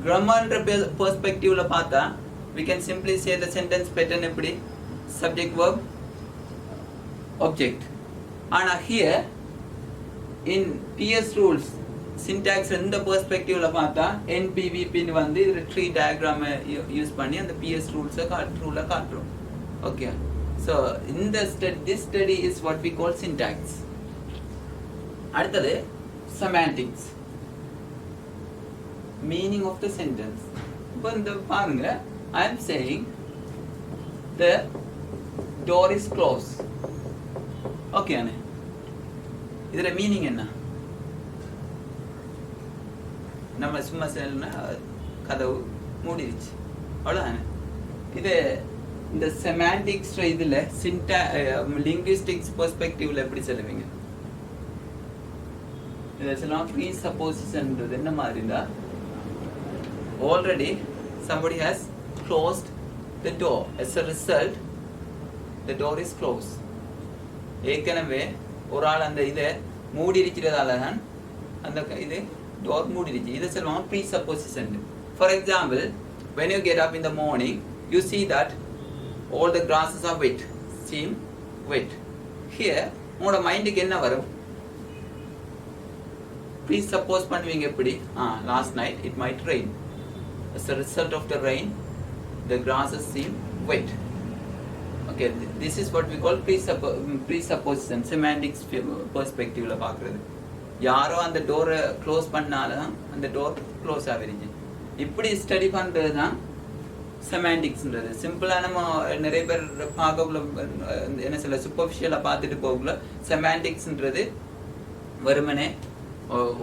கிராமர்ன்ற பெர்ஸ்பெக்டிவ்ல பார்த்தா we can simply say the sentence pattern எப்படி? Subject, verb, object. ஆனா here in PS rules syntax இந்த பெர்ஸ்பெக்டிவ்ல பார்த்தா NPVP ன்னு வந்து இது ட்ரீ டயக்ராம் யூஸ் பண்ணி அந்த PS ரூல்ஸை ரூலை காட்டுறோம். Okay, so this study is what we call syntax. அடுத்தது semantics, meaning of the sentence. இப்போ இந்த பாருங்க, I am saying the door is closed. Okay அண்ணே, இதுல மீனிங் என்ன? நம்ம சும்மா சொல்லணும்னா கதவு மூடிடுச்சு, அவ்வளோதானே. இது இந்த செமாண்டிக்ஸ் இதில் லிங்குவிஸ்டிக்ஸ் பெர்ஸ்பெக்டிவ்ல எப்படி சொல்லுவீங்க? இதை சொல்லலாம் ப்ரீ சப்போசிஷன்ன்றது என்ன மாதிரி இருந்தால் already somebody has closed the door. As a result, the door is closed. ஏற்கனவே ஒரு ஆள் அந்த இதை மூடி இருக்கிறதால தான் அந்த இது டோர் மூடிடுச்சு. இதை சொல்லுவாங்க preposition. For example, when you get up in the morning, you see that all the grasses are wet, seem wet. Here உங்களோட மைண்டுக்கு என்ன வரும்? ப்ரீ சப்போஸ் பண்ணுவீங்க எப்படி? last night it might rain. As a result of the rain, the grasses seem wet. Okay, this is what we call presupposition, semantics perspective la paakradhu. யாரோ அந்த டோரை close பண்ணாதான் அந்த டோர் க்ளோஸ் ஆகிருச்சு. இப்படி study பண்ணுறது தான் செமாண்டிக்ஸ்ன்றது. சிம்பிளாக நம்ம நிறைய பேர் பார்க்கக்குள்ள என்ன சொல்ல சூப்பர்ஃபிஷியலாக பார்த்துட்டு போகக்குள்ள செமாண்டிக்ஸ்ன்றது வெறுமனே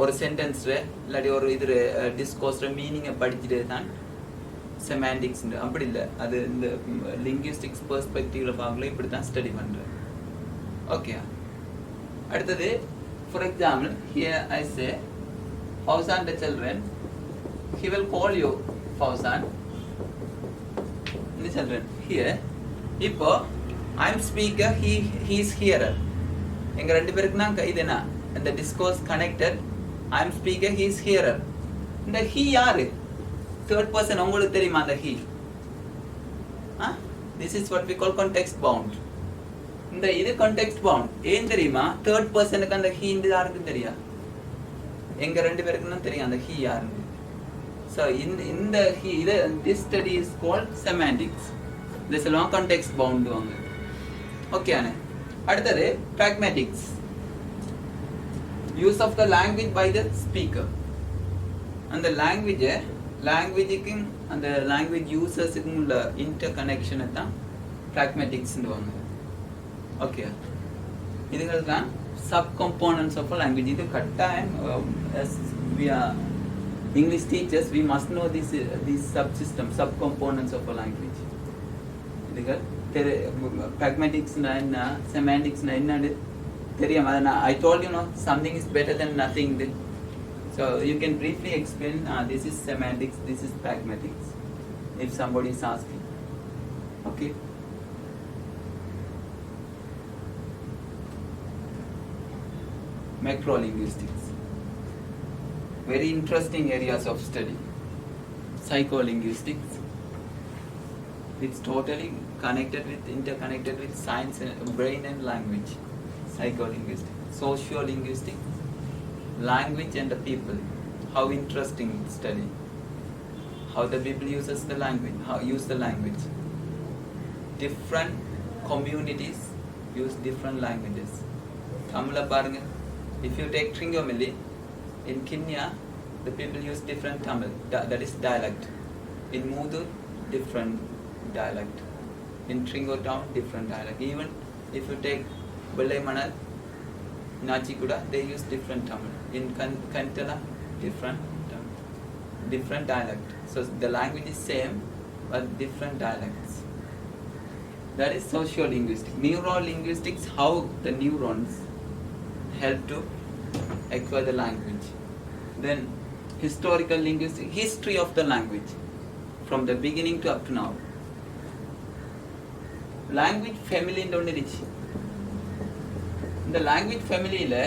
ஒரு சென்டென்ஸில் இல்லாட்டி ஒரு இது டிஸ்கோஸில் மீனிங்கை படிச்சுட்டு தான் செமாண்டிக்ஸ் அப்படி இல்லை, அது இந்த லிங்குவிஸ்டிக்ஸ் பெர்ஸ்பெக்டிவ்ல பார்க்கல, இப்படி தான் ஸ்டடி பண்ணுறேன். ஓகே, அடுத்தது for example here I say Fawzan the children, he will call you Fawzan the children. Here இப்போ I am speaker, he is hearer. எங்க ரெண்டு பேருக்கு நான் இது என்ன இந்த discourse connected. I am speaker, he is hearer. இந்த he யாரு? Third person. உங்களுக்கு தெரியுமா அந்த he? This is what we call context bound. இந்த இது context bound. ஏன் தெரியுமா? Third personக்கு அந்த he இந்த யாருக்கு தெரியா? எங்க ரெண்டு பேருக்குன்னு தெரியும் அந்த he யாருன்னு. So இந்த he இது this study is called semantics. This is long context bound வாங்க. ஓகே அண்ணே. அடுத்தது pragmatics. Use of the language by the speaker. அந்த language-க்கு அந்த language users-க்கு உள்ள interconnection தான் pragmatics ன்னுவாங்க. ஓகே. இதுகள் தான் subcomponents of a language. இது கட்டாயம் as we are English teachers we must know these subsystems, subcomponents of a language. இதுகள் pragmatics na enna, semantics na enna தெரியும். I told you, something is better than nothing. So you can briefly explain, this is semantics, this is pragmatics, if somebody is asking. Okay. Macrolinguistics, very interesting areas of study. Psycholinguistics, it's totally interconnected with science and brain and language. Psycholinguistics. Sociolinguistics, language and the people, how interesting study, how the people uses the language, use the language. Different communities use different languages. Tamila parunga, if you take Trincomalee, in Kenya, the people use different Tamil, that is dialect. In Mudur, different dialect. In Trinco town, different dialect. Even if you take Belay Manal, Nachikuda, they use different Tamil. In Kantala, different dialect. So the language is same, but different dialects. That is sociolinguistics. Neurolinguistics, how the neurons help to acquire the language. Then historical linguistics, history of the language from the beginning to up to now. Language family in the language family la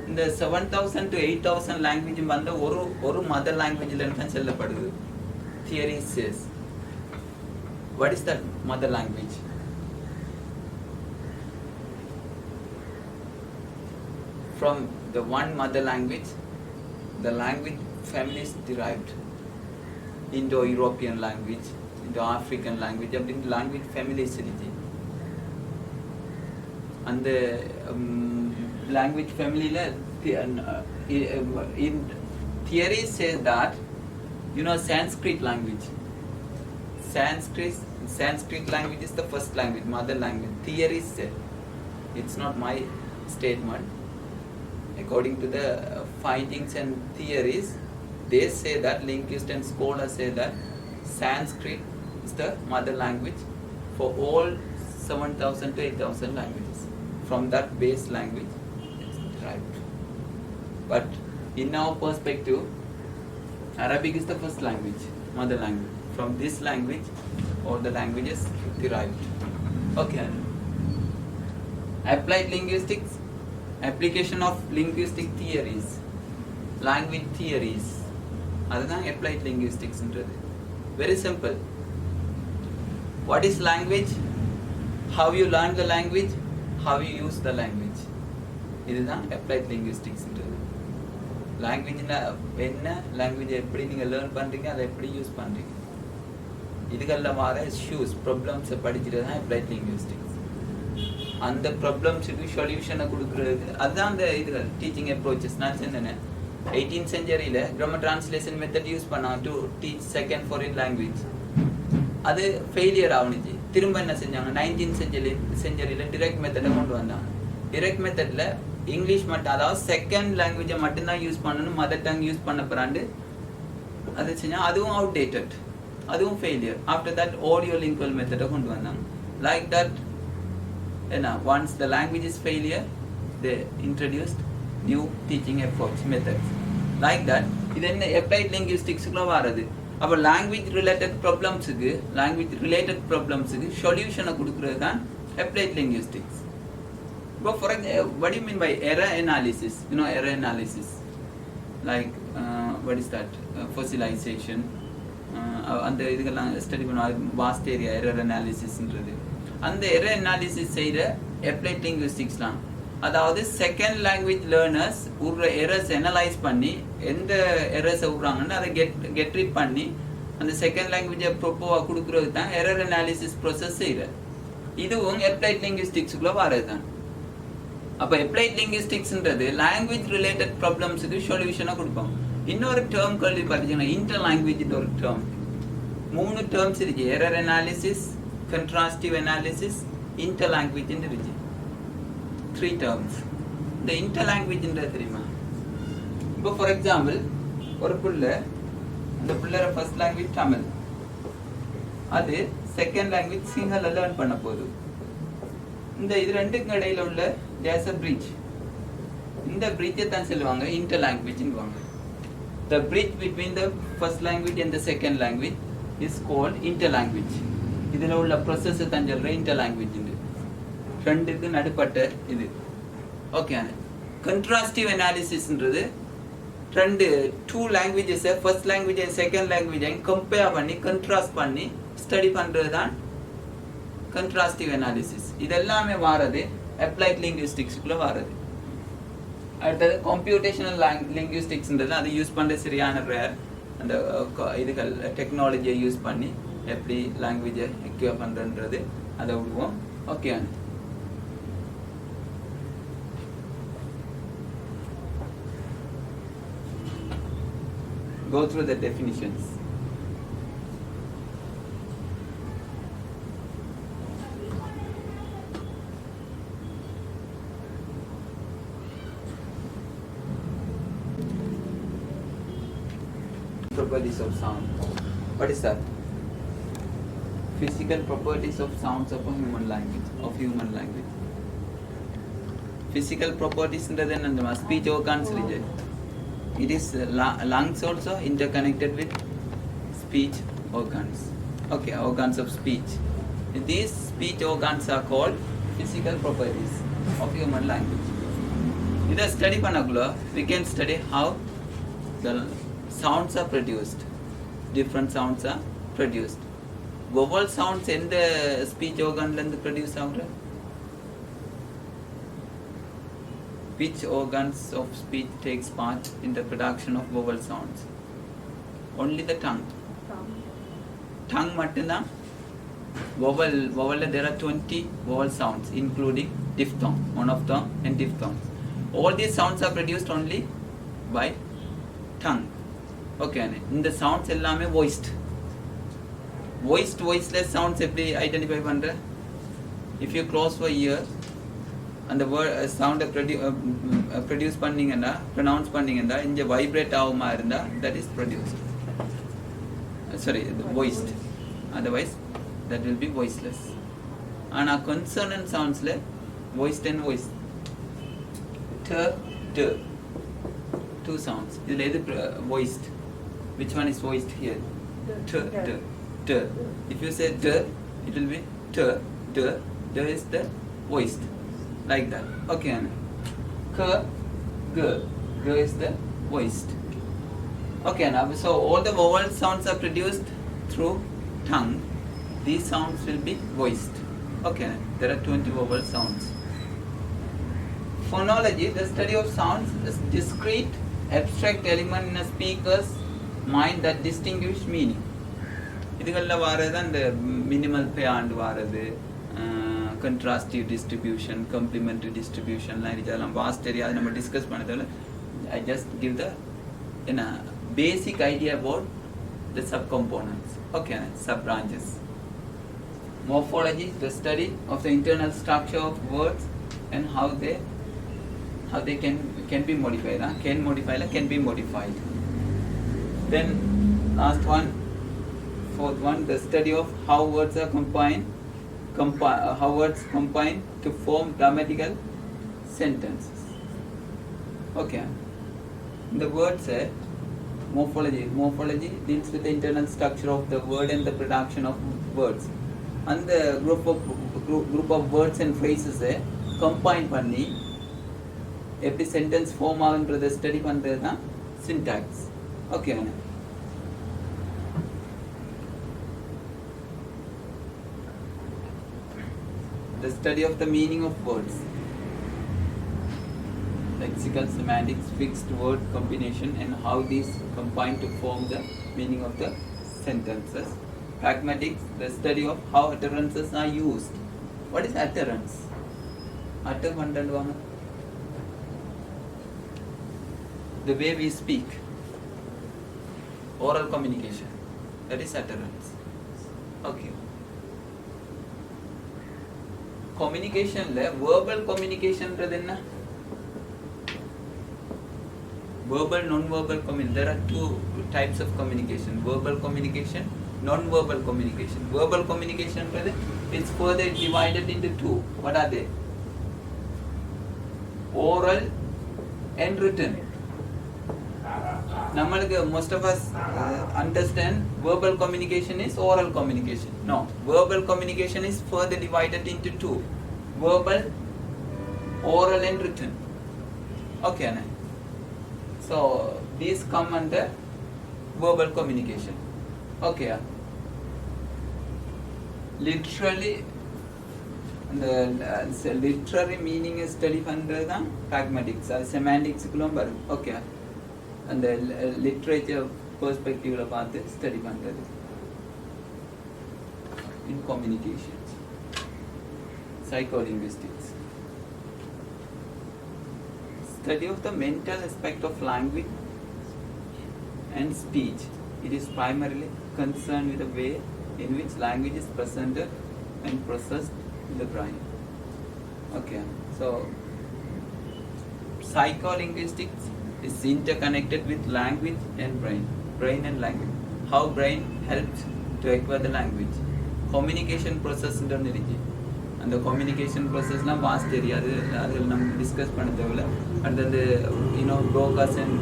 in the 7,000 to 8,000 language vanda oru mother language la than sellapadudhu. Theory says, what is that mother language? From the one mother language, the language family is derived. Indo-European language, Indo-African language, language family is irukku. And the language family la in theory says that, Sanskrit language. Sanskrit language is the first language, mother language. Theory said, it's not my statement. According to the findings and theories, they say that, linguists and scholars say that Sanskrit is the mother language for all 7,000 to 8,000 languages. From that base language, it's derived. But in our perspective, Arabic is the first language, mother language. From this language, all the languages derived. Okay. Applied linguistics, application of linguistic theories, language theories. That's applied linguistics. Very simple. What is language? How you learn the language? How you use the language? This is applied linguistics. Language என்ன language எப்படி நீங்க learn பண்றீங்க, அதை எப்படி use பண்றீங்க, இதுக்கெல்லாம் வர issues, problems படிக்கிறது தான் applied linguistics. அந்த ப்ராப்ளம்ஸுக்கு சொல்யூஷனை கொடுக்குறதுக்கு அதுதான் அந்த இதுகள் டீச்சிங் அப்ரோச்சஸ். நான் சொன்னேன் 18th centuryல கிராமர் டிரான்ஸ்லேஷன் மெத்தட் யூஸ் பண்ணாங்க to teach second foreign language. அது ஃபெயிலியர் ஆகுனுச்சு. திரும்ப என்ன செஞ்சாங்க, 19th centuryல டிரெக்ட் மெத்தடை கொண்டு வந்தாங்க. டிரெக்ட் மெத்தடில் இங்கிலீஷ் மட்டும், அதாவது செகண்ட் லாங்குவேஜை மட்டும்தான் யூஸ் பண்ணணும், மதர் டங் யூஸ் பண்ண பிறாண்டு அது செஞ்சாங்க. அதுவும் அவுடேட்டட். அதுவும் failure. After that audio lingual method கொண்டு வந்தாங்க. Like that, once the language is failure, they introduced new teaching approach methods. Like that, இது என்ன applied linguistics-க்குள்ள வரது. அப்போ language related problems-க்கு solution கொடுக்கிறது தான் applied linguistics. But for example, what do you mean by error analysis? Error analysis. Like, what is that? Fossilization. அந்த இதுக்கெல்லாம் study பண்ணுவாங்க vast area error அனாலிசிஸ்ன்றது. அந்த எரர் அனாலிசிஸ் செய்கிற அப்ளைட் லிங்குவிஸ்டிக்ஸ்லாம், அதாவது செகண்ட் லாங்குவேஜ் லேர்னர்ஸ் விடுற எரர்ஸ் அனலைஸ் பண்ணி எந்த எரர்ஸை விட்றாங்கன்னு அதை கெட் ரீட் பண்ணி அந்த செகண்ட் லாங்குவேஜை ப்ரொப்போவாக கொடுக்குறது தான் எரர் அனாலிசிஸ் ப்ரொசஸ் செய்கிற. இதுவும் அப்ளைட் லிங்குவிஸ்டிக்ஸுக்குள்ளே வரது தான். அப்போ அப்ளைட் லிங்குவிஸ்டிக்ஸ்ன்றது லாங்குவேஜ் ரிலேட்டட் ப்ராப்ளம்ஸுக்கு சொல்யூஷனாக கொடுப்போம். இன்னொரு டேர்ம் கேள்வி பார்த்தீங்கன்னா இன்டர் லாங்குவேஜ் ஒரு டேர்ம். 3 டேர்ம்ஸ் இருக்கு. எரர் அனாலிசிஸ், கண்ட்ராஸ்டிவ் அனாலிசிஸ், இன்டர் லாங்குவேஜ்னு இருக்கு. 3 டேர்ம்ஸ். இந்த இன்டர் லாங்குவேஜ்ன்றது தெரியுமா? இப்போ ஃபார் எக்ஸாம்பிள் ஒரு பிள்ளை, அந்த பிள்ளைற ஃபர்ஸ்ட் லாங்குவேஜ் தமிழ், அது செகண்ட் லாங்குவேஜ் சிங்கள லேர்ன் பண்ண போகுது. இது ரெண்டுக்கும் இடையில உள்ள there's a bridge. இந்த bridge தான் சொல்லுவாங்க inter லாங்குவேஜ்னுவாங்க. The bridge between the first language and the second language is called interlanguage. இதில் உள்ள ப்ரொசஸ் தான் சொல்கிற interlanguage. ரெண்டுக்கு நடுப்பட்ட இது. ஓகே. கண்ட்ராஸ்டிவ் அனாலிசிஸ்ன்றது டூ லாங்குவேஜஸை ஃபர்ஸ்ட் லாங்குவேஜ் அண்ட் செகண்ட் லாங்குவேஜை கம்பேர் பண்ணி கண்ட்ராஸ்ட் பண்ணி ஸ்டடி பண்ணுறது தான் கண்ட்ராஸ்டிவ் அனாலிசிஸ். இதெல்லாமே வாரது அப்ளைட் லிங்குவிஸ்டிக்ஸ்க்குள்ளே வாரது. அடுத்தது கம்ப்யூட்டேஷனல் லிங்குவிஸ்டிக்ஸ்ன்றது அதை யூஸ் பண்ணுற சரியான ரேர் அந்த இதுகள் டெக்னாலஜியை யூஸ் பண்ணி எப்படி லாங்குவேஜை எக்யூர் பண்ணுறன்றது அதை விடுவோம். Okay. Go through the definitions. Properties of sound. What is that? Physical properties of sounds of a human language. Physical properties ன்றது என்னன்னா speech organs இருக்கு. It is lungs also interconnected with speech organs. Okay, organs of speech. These speech organs are called physical properties of human language. இதை study பண்ணக்குள்ள we can study how the sounds are produced. Different sounds are produced. Vowel sounds எந்த speech organல இருந்து produce ஆகுற? Which organs of speech takes part in the production of vowel sounds? Only the tongue. Tongue மட்டும்தான். Vowel there are 20 vowel sounds including diphthong, monophthong and diphthong. All these sounds are produced only by tongue. Okay, இந்த sounds எல்லாமே voiced. Voiceless sounds எப்படி identify பண்ற? If you close your ear and the word sound produce பண்ணீங்கன்னா pronounce பண்ணீங்கன்னா இங்க vibrate ஆகுமா இருந்தா that is produced. Voiced. Otherwise that will be voiceless. ஆனா consonant soundsல voiced and voiced. T. Two sounds. இதுல எது voiced? Which one is voiced here? T. If you say t, it will be t. T is the voiced. Like that. Okay, Anna. K, g. G is the voiced. Okay, Anna. So all the vowel sounds are produced through tongue. These sounds will be voiced. Okay, Anna. There are 20 vowel sounds. Phonology, the study of sounds, is discrete, abstract element in a speaker's mind that distinguish meaning. இதுகளில் வாரது அந்த minimal pant வாரது, கண்ட்ராஸ்டிவ் distribution, complementary டிஸ்ட்ரிபியூஷன்லாம் இதெல்லாம் vast area அதை நம்ம discuss பண்ணதில் I just give the basic idea about the sub components. Okay, sub branches. Morphology, the study of the internal structure of words and how they can be modified. Can be modified. Then last one, fourth one, the study of how words are how words combine to form grammatical sentences. Okay. The words morphology. Morphology deals with the internal structure of the word and the production of words. And the group of words and phrases combine பண்ணி எப்படி sentence form ஆகுன்றதை study பண்றது தான் syntax. Okay. The study of the meaning of words. Lexical, semantics, fixed word combination and how these combine to form the meaning of the sentences. Pragmatics, the study of how utterances are used. What is utterance? Utter pandanduvaanga. The way we speak. Oral communication. That is utterance. Okay. Communication le verbal communication enna? Verbal, non-verbal communication. There are two types of communication. Verbal communication, non-verbal communication. Verbal communication is further divided into two. What are they? Oral and written. Most of us understand verbal communication is oral communication. No, verbal communication is further divided into two. Verbal, oral and written. Okay, Anna. So these come under verbal communication. Okay. Literally, the literary meaning is study under the pragmatics or semantics. Okay. And the literature perspective about this study under in communications. Psycholinguistics. Study of the mental aspect of language and speech. It is primarily concerned with the way in which language is presented and processed in the brain. Okay, so psycholinguistics is interconnected with language and brain and language. How brain helps to acquire the language. Communication process internally. And the communication process na vast area adil nam discuss panadavilla. And then the Broca's and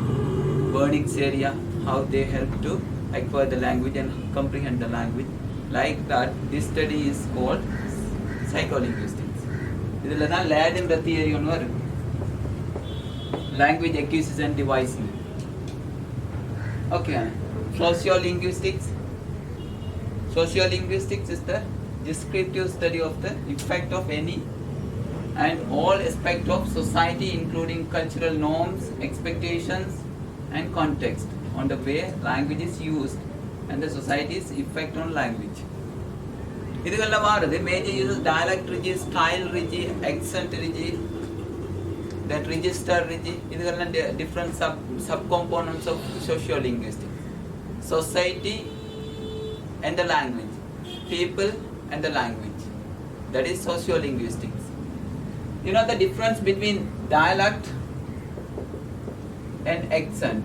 Wernicke's area, how they help to acquire the language and comprehend the language. Like that, this study is called psycholinguistics. Idhula na lad in the theory on language acquisition devising. Okay. Sociolinguistics. Sociolinguistics is the descriptive study of the effect of any and all aspects of society, including cultural norms, expectations and context, on the way language is used and the society's effect on language. Idhukalla varudhu major uses dialect rigi, style rigi, accent rigi, that register rigi. Idhukalla different subcomponents of sociolinguistics. Society and the language, people and the language. That is sociolinguistics. You know the difference between dialect and accent.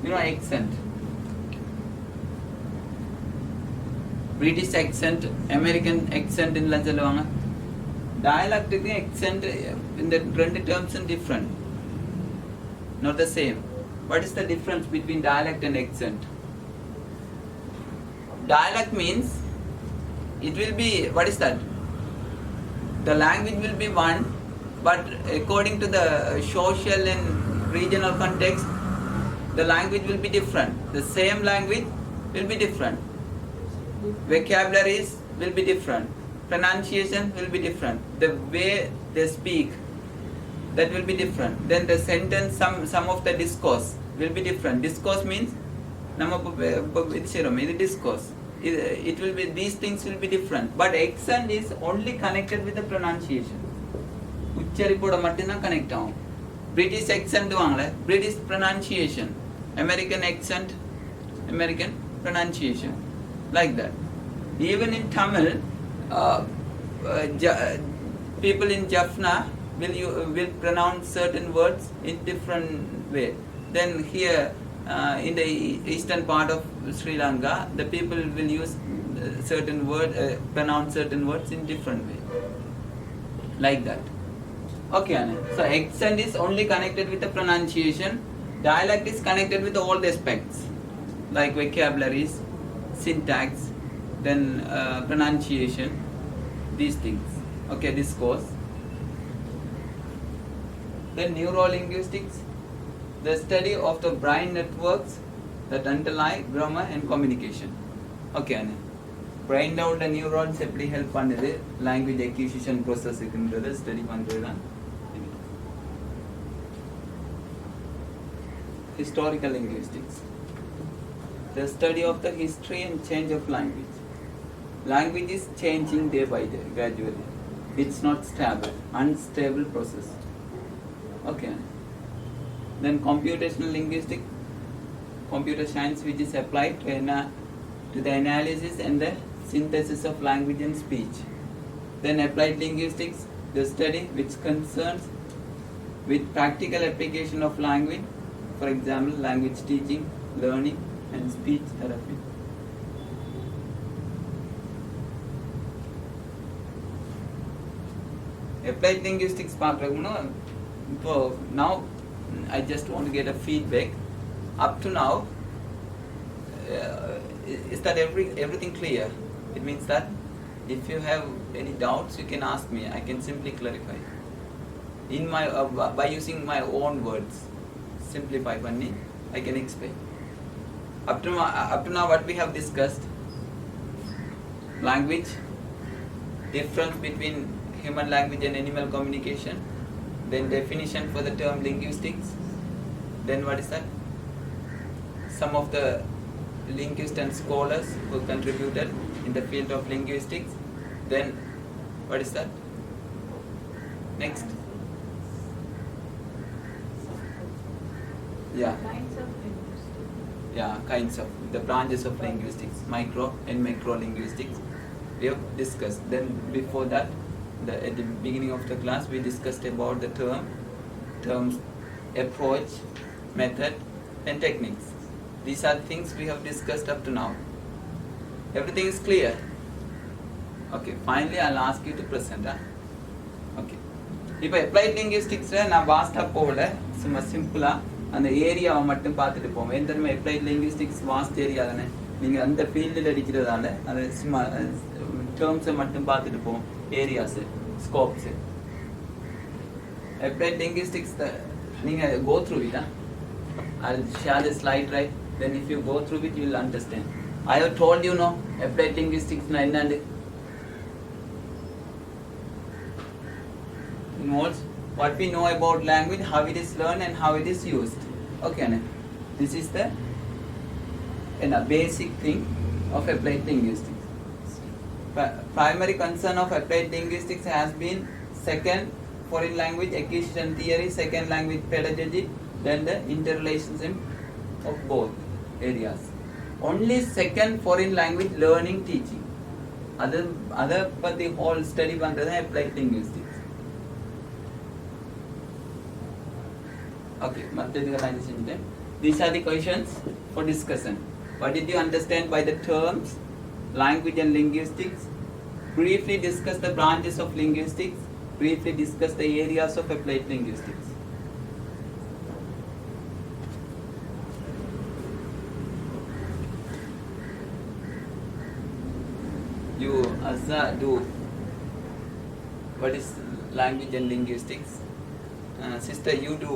You know accent. British accent, American accent in Lanzalavanga. Dialect and accent in the terms are different. Not the same. What is the difference between dialect and accent? Dialect means it will be, what is that? The language will be one, but according to the social and regional context, the language will be different. The same language will be different. Vocabularies will be different. Pronunciation will be different. The way they speak, that will be different. Then the sentence, some of the discourse will be different. Discourse means discourse. It will be, these things will be different. But accent is only connected with the pronunciation. Uchcharipoda mattina connect ஆகும். British accent வாங்கல, British pronunciation. American accent, American pronunciation. Like that. Even in Tamil, people in Jaffna will pronounce certain words in different way. Then here in the eastern part of Sri Lanka, the people will use certain word, pronounce certain words in different way, like that. Okay, Anna. So accent is only connected with the pronunciation. Dialect is connected with all the aspects, like vocabularies, syntax, then pronunciation, these things. Okay, this course. Then neurolinguistics, the study of the brain networks that underlie grammar and communication. Okay, Anna. Brain down the neurons எப்படி help பண்ணுது language acquisition processக்குன்றது study பண்றது தான். Historical linguistics, the study of the history and change of language. Language is changing day by day, gradually. It's not stable, unstable process. Okay. Then computational linguistics, computer science which is applied to the analysis and the synthesis of language and speech. Then applied linguistics, the study which concerns with practical application of language, for example, language teaching, learning and speech therapy. Applied linguistics now I just want to get a feedback. Up to now, is that everything clear? It means that if you have any doubts, you can ask me. I can simply clarify in my by using my own words. Simplify panni, I can explain. Up to now, what we have discussed: language, difference between human language and animal communication, then definition for the term linguistics, then what is that? Some of the linguists and scholars who contributed in the field of linguistics, then what is that? Next. Yeah. Kinds of linguistics. Yeah, kinds of the branches of linguistics, micro and macro linguistics. We have discussed. Then before that, at the beginning of the class, we discussed about the terms, approach, method, and techniques. These are the things we have discussed up to now. Everything is clear. Okay. Finally, I'll ask you to present. Okay. இப்போ applied linguistics நான் வாஸ்டா போகல, சும்மா சிம்பிளா அந்த ஏரியாவை மட்டும் பார்த்துட்டு போவோம். ஏன் தெரியுமா, applied linguistics வாஸ்ட் ஏரியா தானே, நீங்கள் அந்த ஃபீல்டில் அடிக்கிறதால அது சும்மா டேர்ம்ஸை மட்டும் பார்த்துட்டு போவோம், ஏரியாஸு, ஸ்கோப்ஸு. applied linguistics நீங்கள் go through it. I'll share the slide, right? Then if you go through it, you will understand. I have told you, no, applied linguistics na ennandu involves what we know about language, how it is learned and how it is used. Okay, this is the basic thing of applied linguistics. Primary concern of applied linguistics has been second, foreign language acquisition theory, second language pedagogy, then the interrelationship of both areas. Only second foreign language learning teaching. Other but the whole study pandrathu applied linguistics. Okay, these are the questions for discussion. What did you understand by the terms language and linguistics? Briefly discuss the branches of linguistics. Briefly discuss the areas of applied linguistics. You do what is language and linguistics. Sister, you do